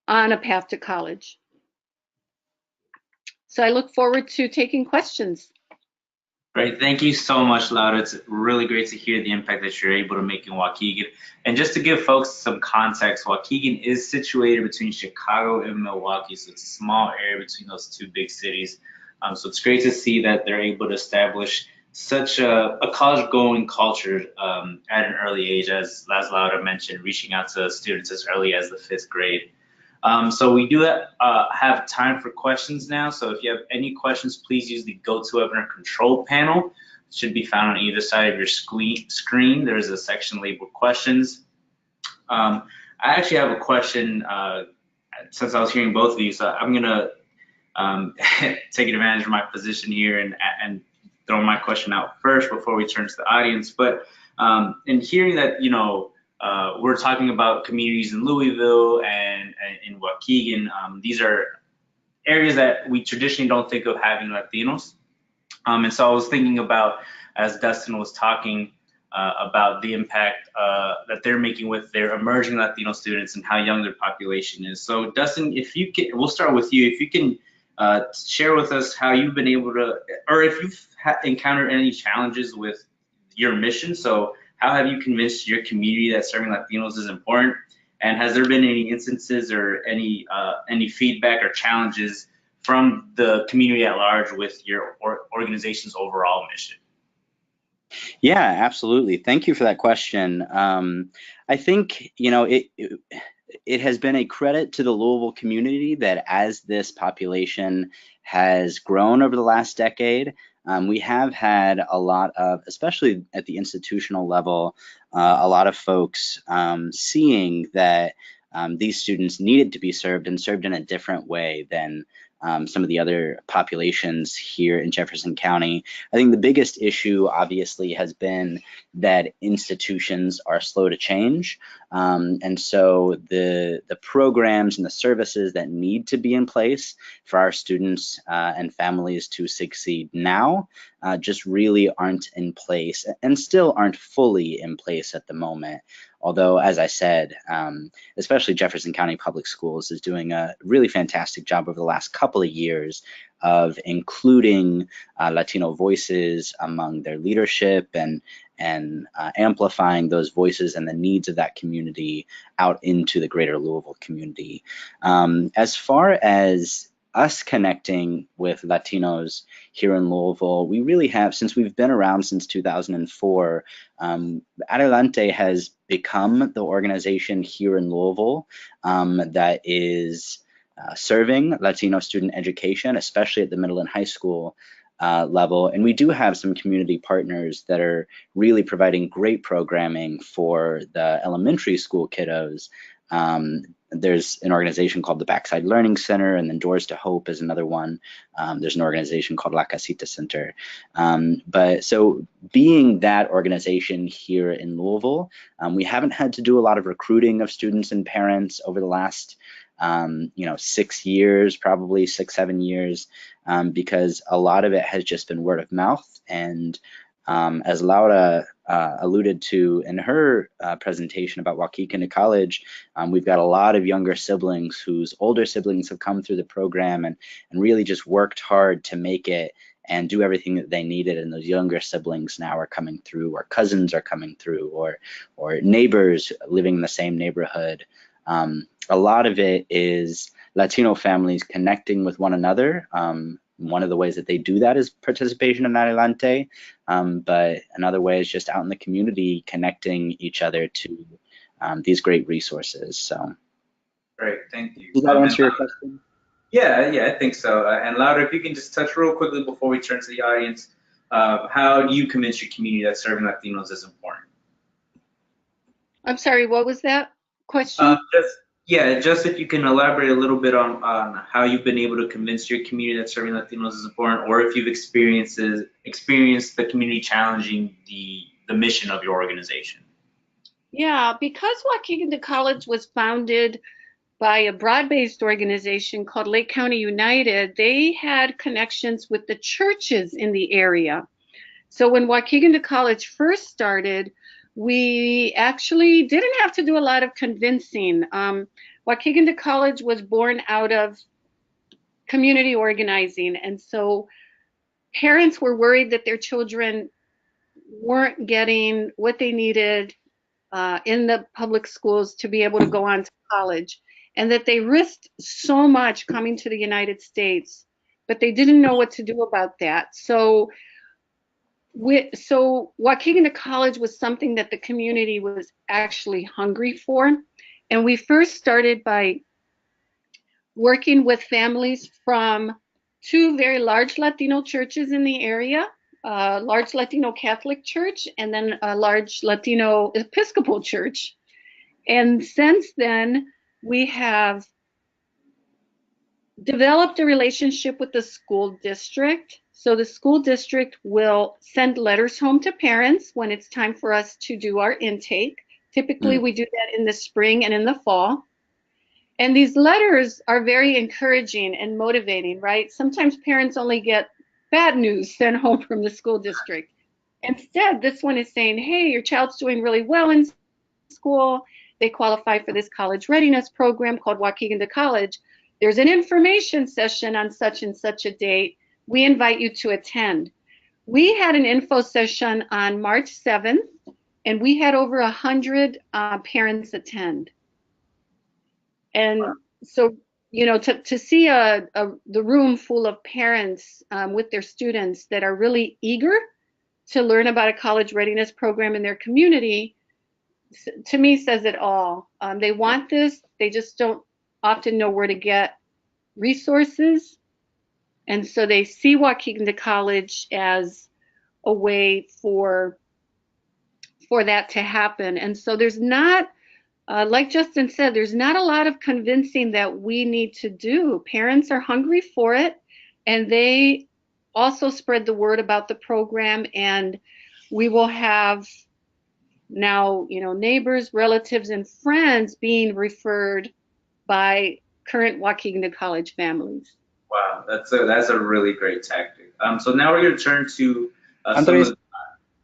on a path to college. So I look forward to taking questions. Great, thank you so much, Laura. It's really great to hear the impact that you're able to make in Waukegan. And just to give folks some context, Waukegan is situated between Chicago and Milwaukee, so it's a small area between those two big cities. So it's great to see that they're able to establish such a college-going culture at an early age, as Laura mentioned, reaching out to students as early as the 5th grade. So we do have time for questions now. So if you have any questions, please use the GoToWebinar control panel. It should be found on either side of your screen. There's a section labeled questions. I actually have a question since I was hearing both of you. So I'm going to take advantage of my position here and throw my question out first before we turn to the audience. But in hearing that, we're talking about communities in Louisville and in Waukegan. These are areas that we traditionally don't think of having Latinos. And so I was thinking about, as Dustin was talking about the impact that they're making with their emerging Latino students and how young their population is. So Dustin, if you can, we'll start with you. If you can share with us how you've been able to, or if you've encountered any challenges with your mission. So how have you convinced your community that serving Latinos is important? And has there been any instances or any feedback or challenges from the community at large with your organization's overall mission? Yeah, absolutely. Thank you for that question. I think, it has been a credit to the Louisville community that as this population has grown over the last decade, we have had a lot of, especially at the institutional level, a lot of folks seeing that these students needed to be served and served in a different way than some of the other populations here in Jefferson County. I think the biggest issue obviously has been that institutions are slow to change. And so the programs and the services that need to be in place for our students and families to succeed now just really aren't in place and still aren't fully in place at the moment. Although, as I said, especially Jefferson County Public Schools is doing a really fantastic job over the last couple of years of including Latino voices among their leadership and amplifying those voices and the needs of that community out into the greater Louisville community. As far as us connecting with Latinos here in Louisville, we really have, since we've been around since 2004, Adelante has become the organization here in Louisville that is serving Latino student education, especially at the middle and high school level. And we do have some community partners that are really providing great programming for the elementary school kiddos. There's an organization called the Backside Learning Center, and then Doors to Hope is another one. There's an organization called La Casita Center. But so being that organization here in Louisville, we haven't had to do a lot of recruiting of students and parents over the last 6 years, probably 6-7 years, because a lot of it has just been word of mouth. And as Laura alluded to in her presentation about Waukegan to college, we've got a lot of younger siblings whose older siblings have come through the program and really just worked hard to make it and do everything that they needed. And those younger siblings now are coming through, or cousins are coming through, or neighbors living in the same neighborhood. A lot of it is Latino families connecting with one another. One of the ways that they do that is participation in Adelante, but another way is just out in the community connecting each other to these great resources. So, great, thank you. Does that answer your question? Yeah, I think so. And Laura, if you can just touch real quickly before we turn to the audience, how do you convince your community that serving Latinos is important? I'm sorry, what was that question? Yeah, just if you can elaborate a little bit on how you've been able to convince your community that serving Latinos is important, or if you've experienced the community challenging the mission of your organization. Yeah, because Waukegan College was founded by a broad-based organization called Lake County United, they had connections with the churches in the area. So when Waukegan College first started, we actually didn't have to do a lot of convincing. Waukegan College was born out of community organizing, and so parents were worried that their children weren't getting what they needed in the public schools to be able to go on to college, and that they risked so much coming to the United States, but they didn't know what to do about that. So Waukegan College was something that the community was actually hungry for. And we first started by working with families from two very large Latino churches in the area, a large Latino Catholic church and then a large Latino Episcopal church. And since then, we have developed a relationship with the school district. So the school district will send letters home to parents when it's time for us to do our intake. Typically, we do that in the spring and in the fall. And these letters are very encouraging and motivating, right? Sometimes parents only get bad news sent home from the school district. Instead, this one is saying, hey, your child's doing really well in school. They qualify for this college readiness program called Waukegan College. There's an information session on such and such a date. We invite you to attend. We had an info session on March 7th, and we had over 100 parents attend. And so, you know, to see the room full of parents with their students that are really eager to learn about a college readiness program in their community, to me says it all. They want this, they just don't often know where to get resources. And so they see Waukegan College as a way for that to happen. And so there's not, like Justin said, there's not a lot of convincing that we need to do. Parents are hungry for it, and they also spread the word about the program. And we will have now, you know, neighbors, relatives, and friends being referred by current Waukegan College families. Wow, that's a really great tactic. So now we're going to turn to Andres,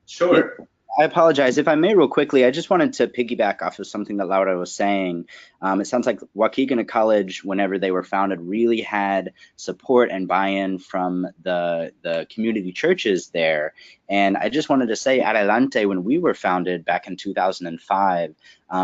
sure. I apologize. If I may, real quickly, I just wanted to piggyback off of something that Laura was saying. It sounds like Waukegan College, whenever they were founded, really had support and buy-in from the community churches there. And I just wanted to say, Adelante, when we were founded back in 2005,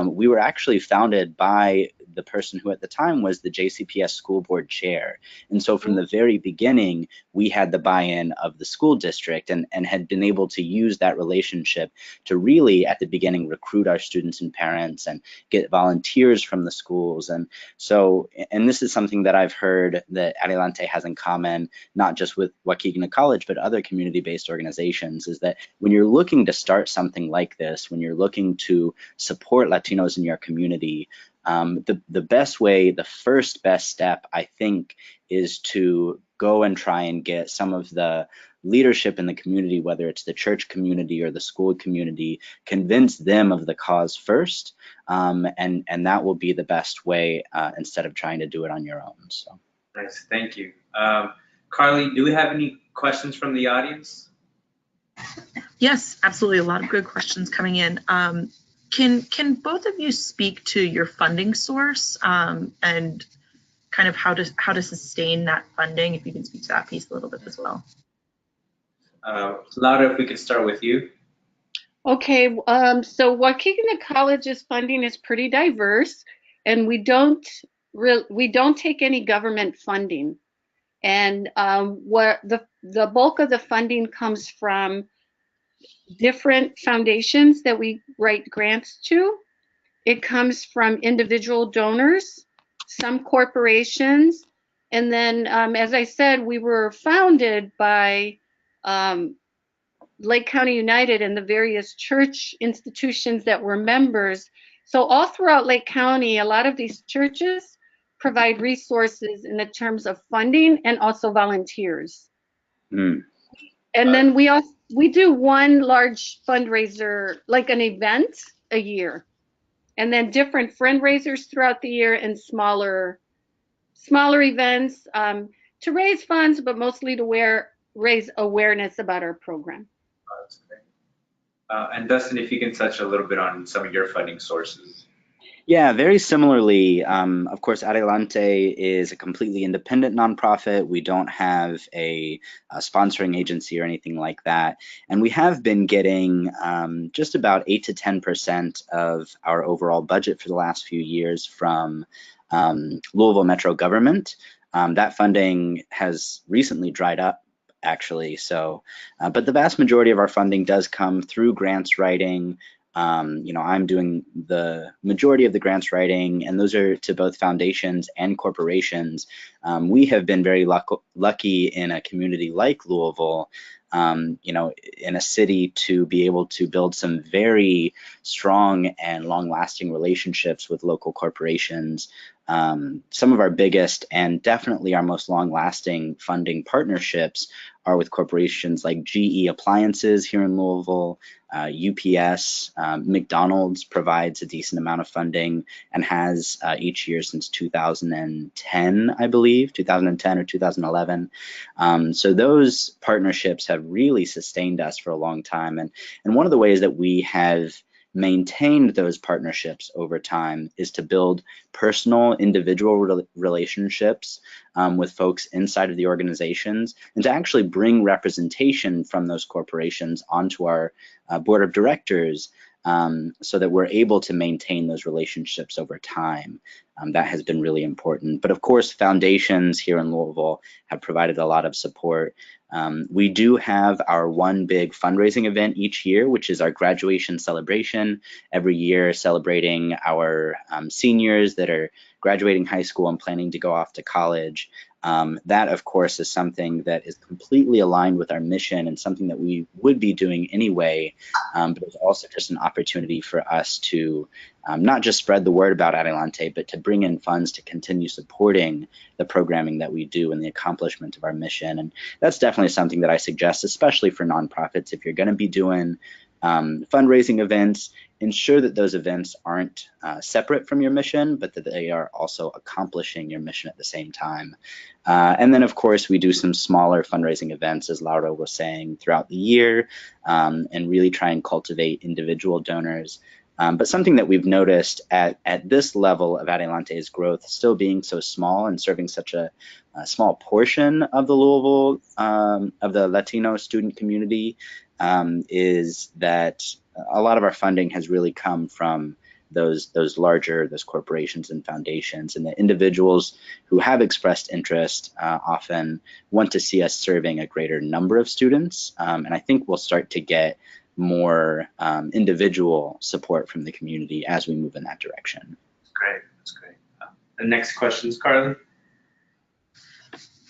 we were actually founded by the person who at the time was the JCPS school board chair. And so from the very beginning, we had the buy-in of the school district and had been able to use that relationship to really, at the beginning, recruit our students and parents and get volunteers from the schools. And so, and this is something that I've heard that Adelante has in common, not just with Waukegan College, but other community-based organizations, is that when you're looking to start something like this, when you're looking to support Latinos in your community, the best way, the first best step, I think, is to go and try and get some of the leadership in the community, whether it's the church community or the school community, convince them of the cause first, and that will be the best way instead of trying to do it on your own. So, Nice, thank you. Carly, do we have any questions from the audience? Yes, absolutely. A lot of good questions coming in. Can both of you speak to your funding source and kind of how to sustain that funding? If you can speak to that piece a little bit as well. Laura, if we could start with you. Okay, so Waukegan College's funding is pretty diverse, and we don't take any government funding. And what the bulk of the funding comes from different foundations that we write grants to. It comes from individual donors, some corporations, and then, as I said, we were founded by Lake County United and the various church institutions that were members So all throughout Lake County, a lot of these churches provide resources in the terms of funding and also volunteers. Mm. And then we do one large fundraiser, like an event a year, and then different fundraisers throughout the year and smaller events to raise funds, but mostly to raise awareness about our program. That's great. And Dustin, if you can touch a little bit on some of your funding sources. Yeah, very similarly, of course, Adelante is a completely independent nonprofit. We don't have a sponsoring agency or anything like that. And we have been getting just about 8 to 10% of our overall budget for the last few years from Louisville Metro government. That funding has recently dried up, actually. So, but the vast majority of our funding does come through grants writing. I'm doing the majority of the grants writing, and those are to both foundations and corporations. We have been very lucky in a community like Louisville, in a city, to be able to build some very strong and long-lasting relationships with local corporations. Some of our biggest and definitely our most long-lasting funding partnerships are with corporations like GE Appliances here in Louisville, UPS, McDonald's provides a decent amount of funding and has each year since 2010, I believe, 2010 or 2011. So those partnerships have really sustained us for a long time. And one of the ways that we have maintained those partnerships over time is to build personal, individual relationships with folks inside of the organizations, and to actually bring representation from those corporations onto our board of directors, so that we're able to maintain those relationships over time. That has been really important. But of course, foundations here in Louisville have provided a lot of support. We do have our one big fundraising event each year, which is our graduation celebration, every year celebrating our seniors that are graduating high school and planning to go off to college. That, of course, is something that is completely aligned with our mission and something that we would be doing anyway, but it's also just an opportunity for us to not just spread the word about Adelante, but to bring in funds to continue supporting the programming that we do and the accomplishment of our mission. And that's definitely something that I suggest, especially for nonprofits. If you're going to be doing fundraising events, ensure that those events aren't separate from your mission, but that they are also accomplishing your mission at the same time. And then, of course, we do some smaller fundraising events, as Laura was saying, throughout the year, and really try and cultivate individual donors. But something that we've noticed at this level of Adelante's growth, still being so small and serving such a small portion of the Louisville, of the Latino student community, is that a lot of our funding has really come from those corporations and foundations, and the individuals who have expressed interest often want to see us serving a greater number of students. And I think we'll start to get more individual support from the community as we move in that direction. Great, that's great. The next question is Carly.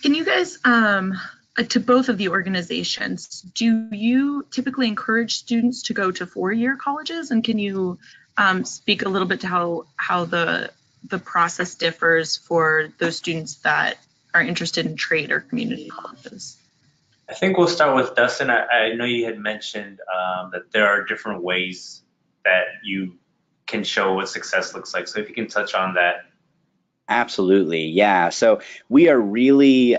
Can you guys, to both of the organizations, do you typically encourage students to go to four-year colleges? And can you speak a little bit to how the process differs for those students that are interested in trade or community colleges? I think we'll start with Dustin. I know you had mentioned that there are different ways that you can show what success looks like. So if you can touch on that. Absolutely, yeah. So we are really,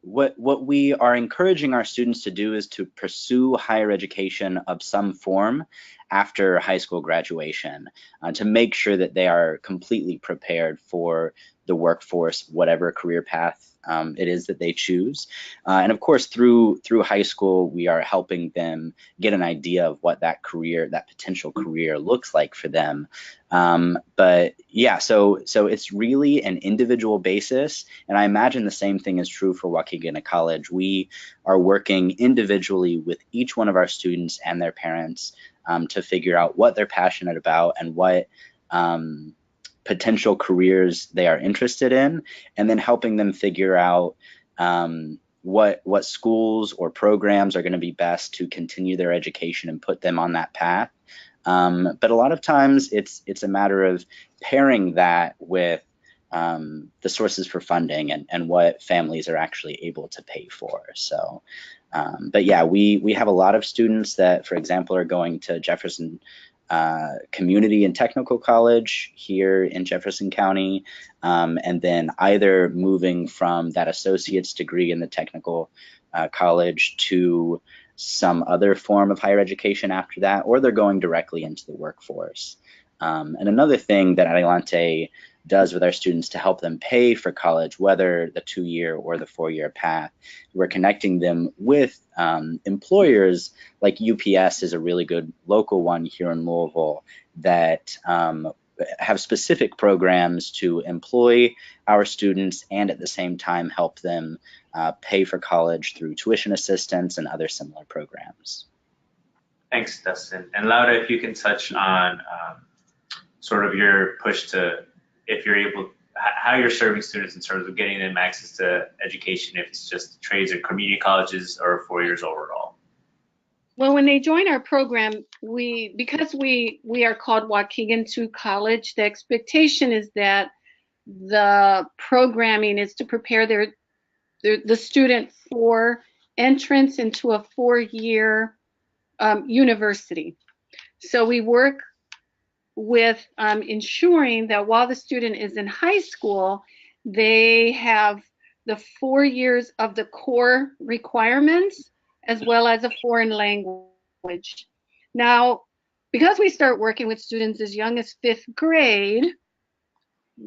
what we are encouraging our students to do is to pursue higher education of some form after high school graduation, to make sure that they are completely prepared for the workforce, whatever career path it is that they choose. And of course, through high school, we are helping them get an idea of what that potential career looks like for them. But yeah, so it's really an individual basis. And I imagine the same thing is true for Waukegan College. We are working individually with each one of our students and their parents to figure out what they're passionate about and what potential careers they are interested in, and then helping them figure out what schools or programs are going to be best to continue their education and put them on that path. But a lot of times it's a matter of pairing that with the sources for funding and what families are actually able to pay for. So, but yeah, we have a lot of students that, for example, are going to Jefferson Community and Technical College here in Jefferson County, and then either moving from that associate's degree in the technical college to some other form of higher education after that, or they're going directly into the workforce. And another thing that Adelante does with our students to help them pay for college, whether the 2-year or the 4-year path, we're connecting them with employers like UPS is a really good local one here in Louisville that have specific programs to employ our students and at the same time help them pay for college through tuition assistance and other similar programs. Thanks, Dustin. And Laura, if you can touch on sort of your push to, if you're able, how you're serving students in terms of getting them access to education, if it's just trades or community colleges or 4 years overall. Well, when they join our program, because we are called Waukegan to College, the expectation is that the programming is to prepare the student for entrance into a 4-year university. So we work with ensuring that while the student is in high school, they have the 4 years of the core requirements as well as a foreign language. Now, because we start working with students as young as 5th grade,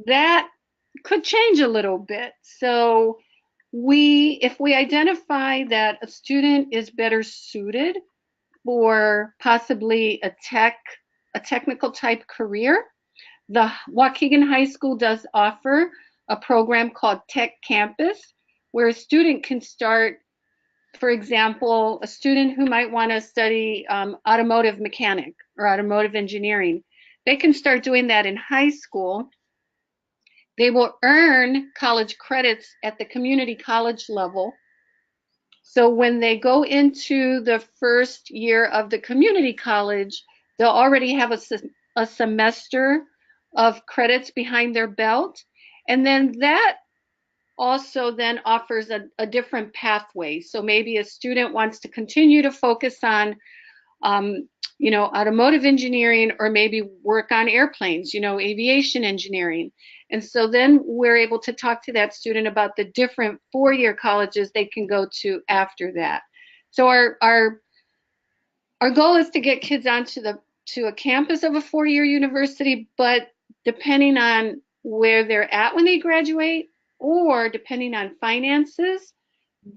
that could change a little bit. So if we identify that a student is better suited for possibly a technical type career, the Waukegan High School does offer a program called Tech Campus, where a student can start, for example, a student who might want to study automotive mechanic or automotive engineering. They can start doing that in high school. They will earn college credits at the community college level. So when they go into the first year of the community college, they'll already have a semester of credits behind their belt. And then that also then offers a different pathway. So maybe a student wants to continue to focus on automotive engineering, or maybe work on airplanes, aviation engineering. And so then we're able to talk to that student about the different 4-year colleges they can go to after that. So our goal is to get kids onto to a campus of a 4-year university, but depending on where they're at when they graduate, or depending on finances,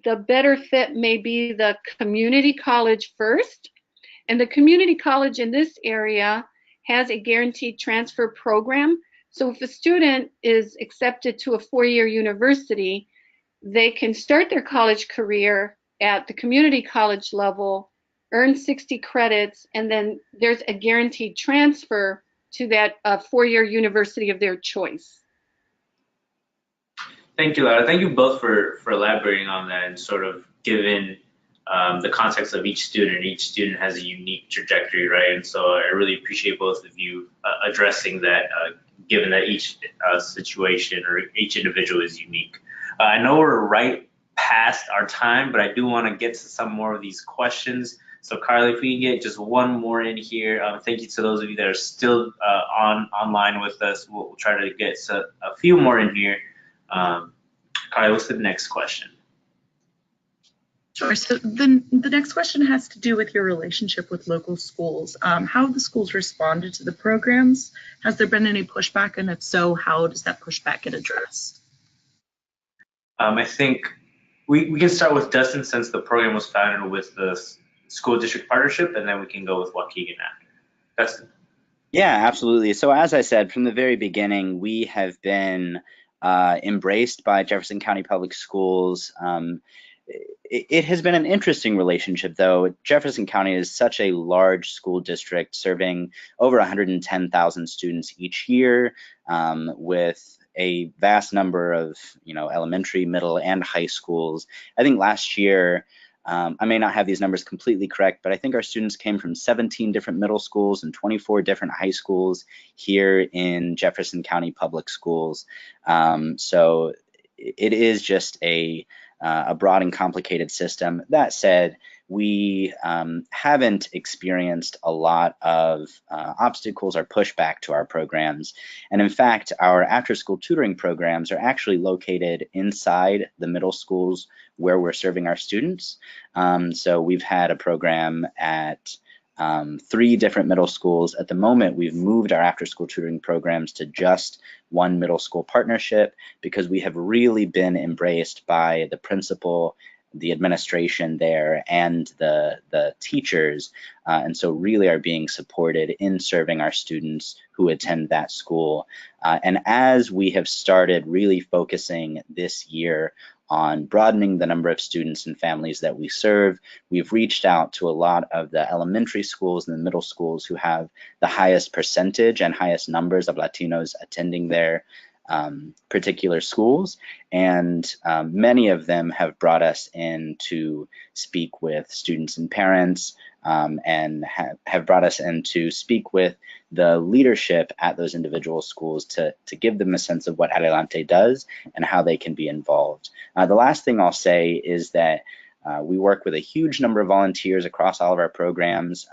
the better fit may be the community college first. And the community college in this area has a guaranteed transfer program. So if a student is accepted to a 4-year university, they can start their college career at the community college level, earn 60 credits, and then there's a guaranteed transfer to that 4-year university of their choice. Thank you, Laura. Thank you both for elaborating on that and sort of giving the context of each student. Each student has a unique trajectory, right? And so I really appreciate both of you addressing that, given that each situation or each individual is unique. I know we're right past our time, but I do want to get to some more of these questions. So Carly, if we can get just one more in here. Thank you to those of you that are still online with us. We'll try to get a few more in here. Carly, what's the next question? Sure. So the next question has to do with your relationship with local schools. How have the schools responded to the programs? Has there been any pushback? And if so, how does that pushback get addressed? I think we can start with Dustin, since the program was founded with the school district partnership, and then we can go with Waukegan after. Dustin. Yeah, absolutely. So as I said, from the very beginning, we have been embraced by Jefferson County Public Schools. It has been an interesting relationship, though. Jefferson County is such a large school district, serving over 110,000 students each year, with a vast number of elementary, middle, and high schools. I think last year I may not have these numbers completely correct, but I think our students came from 17 different middle schools and 24 different high schools here in Jefferson County Public Schools. So it is just a broad and complicated system. That said, we haven't experienced a lot of obstacles or pushback to our programs. And in fact, our after-school tutoring programs are actually located inside the middle schools where we're serving our students. So we've had a program at 3 different middle schools. At the moment, we've moved our after-school tutoring programs to just one middle school partnership because we have really been embraced by the principal, the administration there, and the teachers, and so really are being supported in serving our students who attend that school. And as we have started really focusing this year on broadening the number of students and families that we serve, we've reached out to a lot of the elementary schools and the middle schools who have the highest percentage and highest numbers of Latinos attending their particular schools, and many of them have brought us in to speak with students and parents, and have brought us in to speak with the leadership at those individual schools to give them a sense of what Adelante does and how they can be involved. The last thing I'll say is that we work with a huge number of volunteers across all of our programs.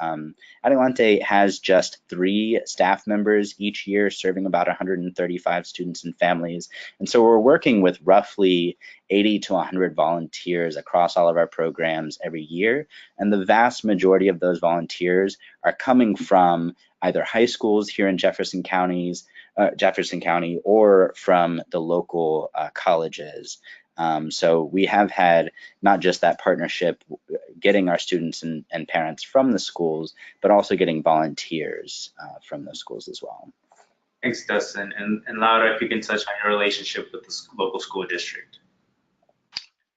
Adelante has just 3 staff members each year serving about 135 students and families. And so we're working with roughly 80 to 100 volunteers across all of our programs every year. And the vast majority of those volunteers are coming from either high schools here in Jefferson County or from the local colleges. So we have had not just that partnership getting our students and parents from the schools, but also getting volunteers from those schools as well. Thanks, Dustin. And Laura, if you can touch on your relationship with the local school district.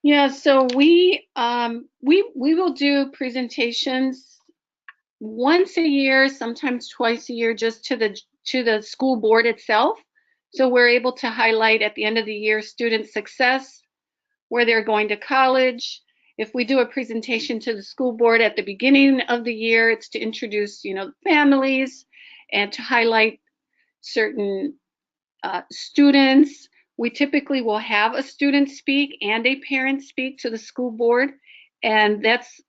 Yeah, so we will do presentations once a year, sometimes twice a year, just to the school board itself. So we're able to highlight at the end of the year student success, where they're going to college. If we do a presentation to the school board at the beginning of the year, it's to introduce, families and to highlight certain students. We typically will have a student speak and a parent speak to the school board, and that's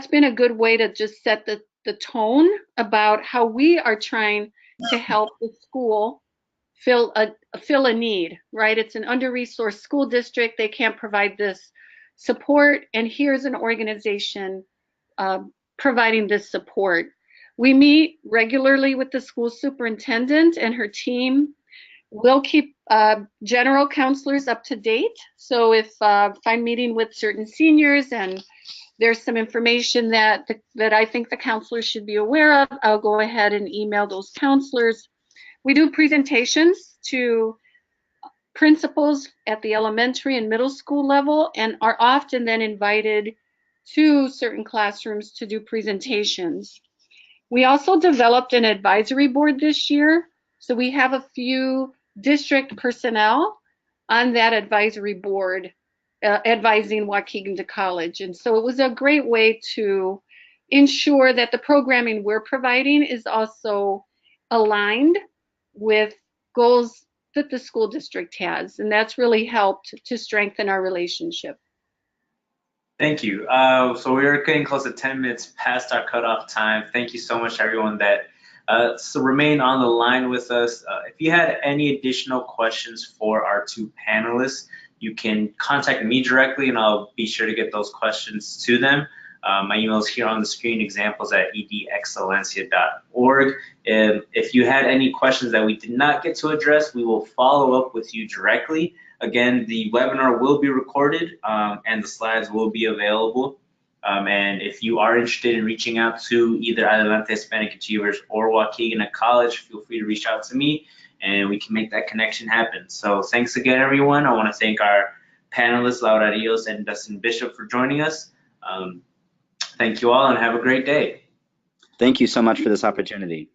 been a good way to just set the tone about how we are trying to help the school fill a need, right? It's an under-resourced school district. They can't provide this support, and here's an organization providing this support. We meet regularly with the school superintendent and her team. We'll keep general counselors up to date. So if I'm meeting with certain seniors and there's some information that I think the counselors should be aware of, I'll go ahead and email those counselors. We do presentations to principals at the elementary and middle school level, and are often then invited to certain classrooms to do presentations. We also developed an advisory board this year, so we have a few district personnel on that advisory board advising Waukegan to college. And so it was a great way to ensure that the programming we're providing is also aligned with goals that the school district has, and that's really helped to strengthen our relationship. Thank you. So we're getting close to 10 minutes past our cutoff time. Thank you so much, everyone that remain on the line with us. If you had any additional questions for our 2 panelists, you can contact me directly, and I'll be sure to get those questions to them. My email is here on the screen, examples@edexcelencia.org. If you had any questions that we did not get to address, we will follow up with you directly. Again, the webinar will be recorded and the slides will be available. And if you are interested in reaching out to either Adelante Hispanic Achievers or Waukegan at College, feel free to reach out to me and we can make that connection happen. So thanks again, everyone. I want to thank our panelists, Laura Rios and Dustin Bishop, for joining us. Thank you all and have a great day. Thank you so much for this opportunity.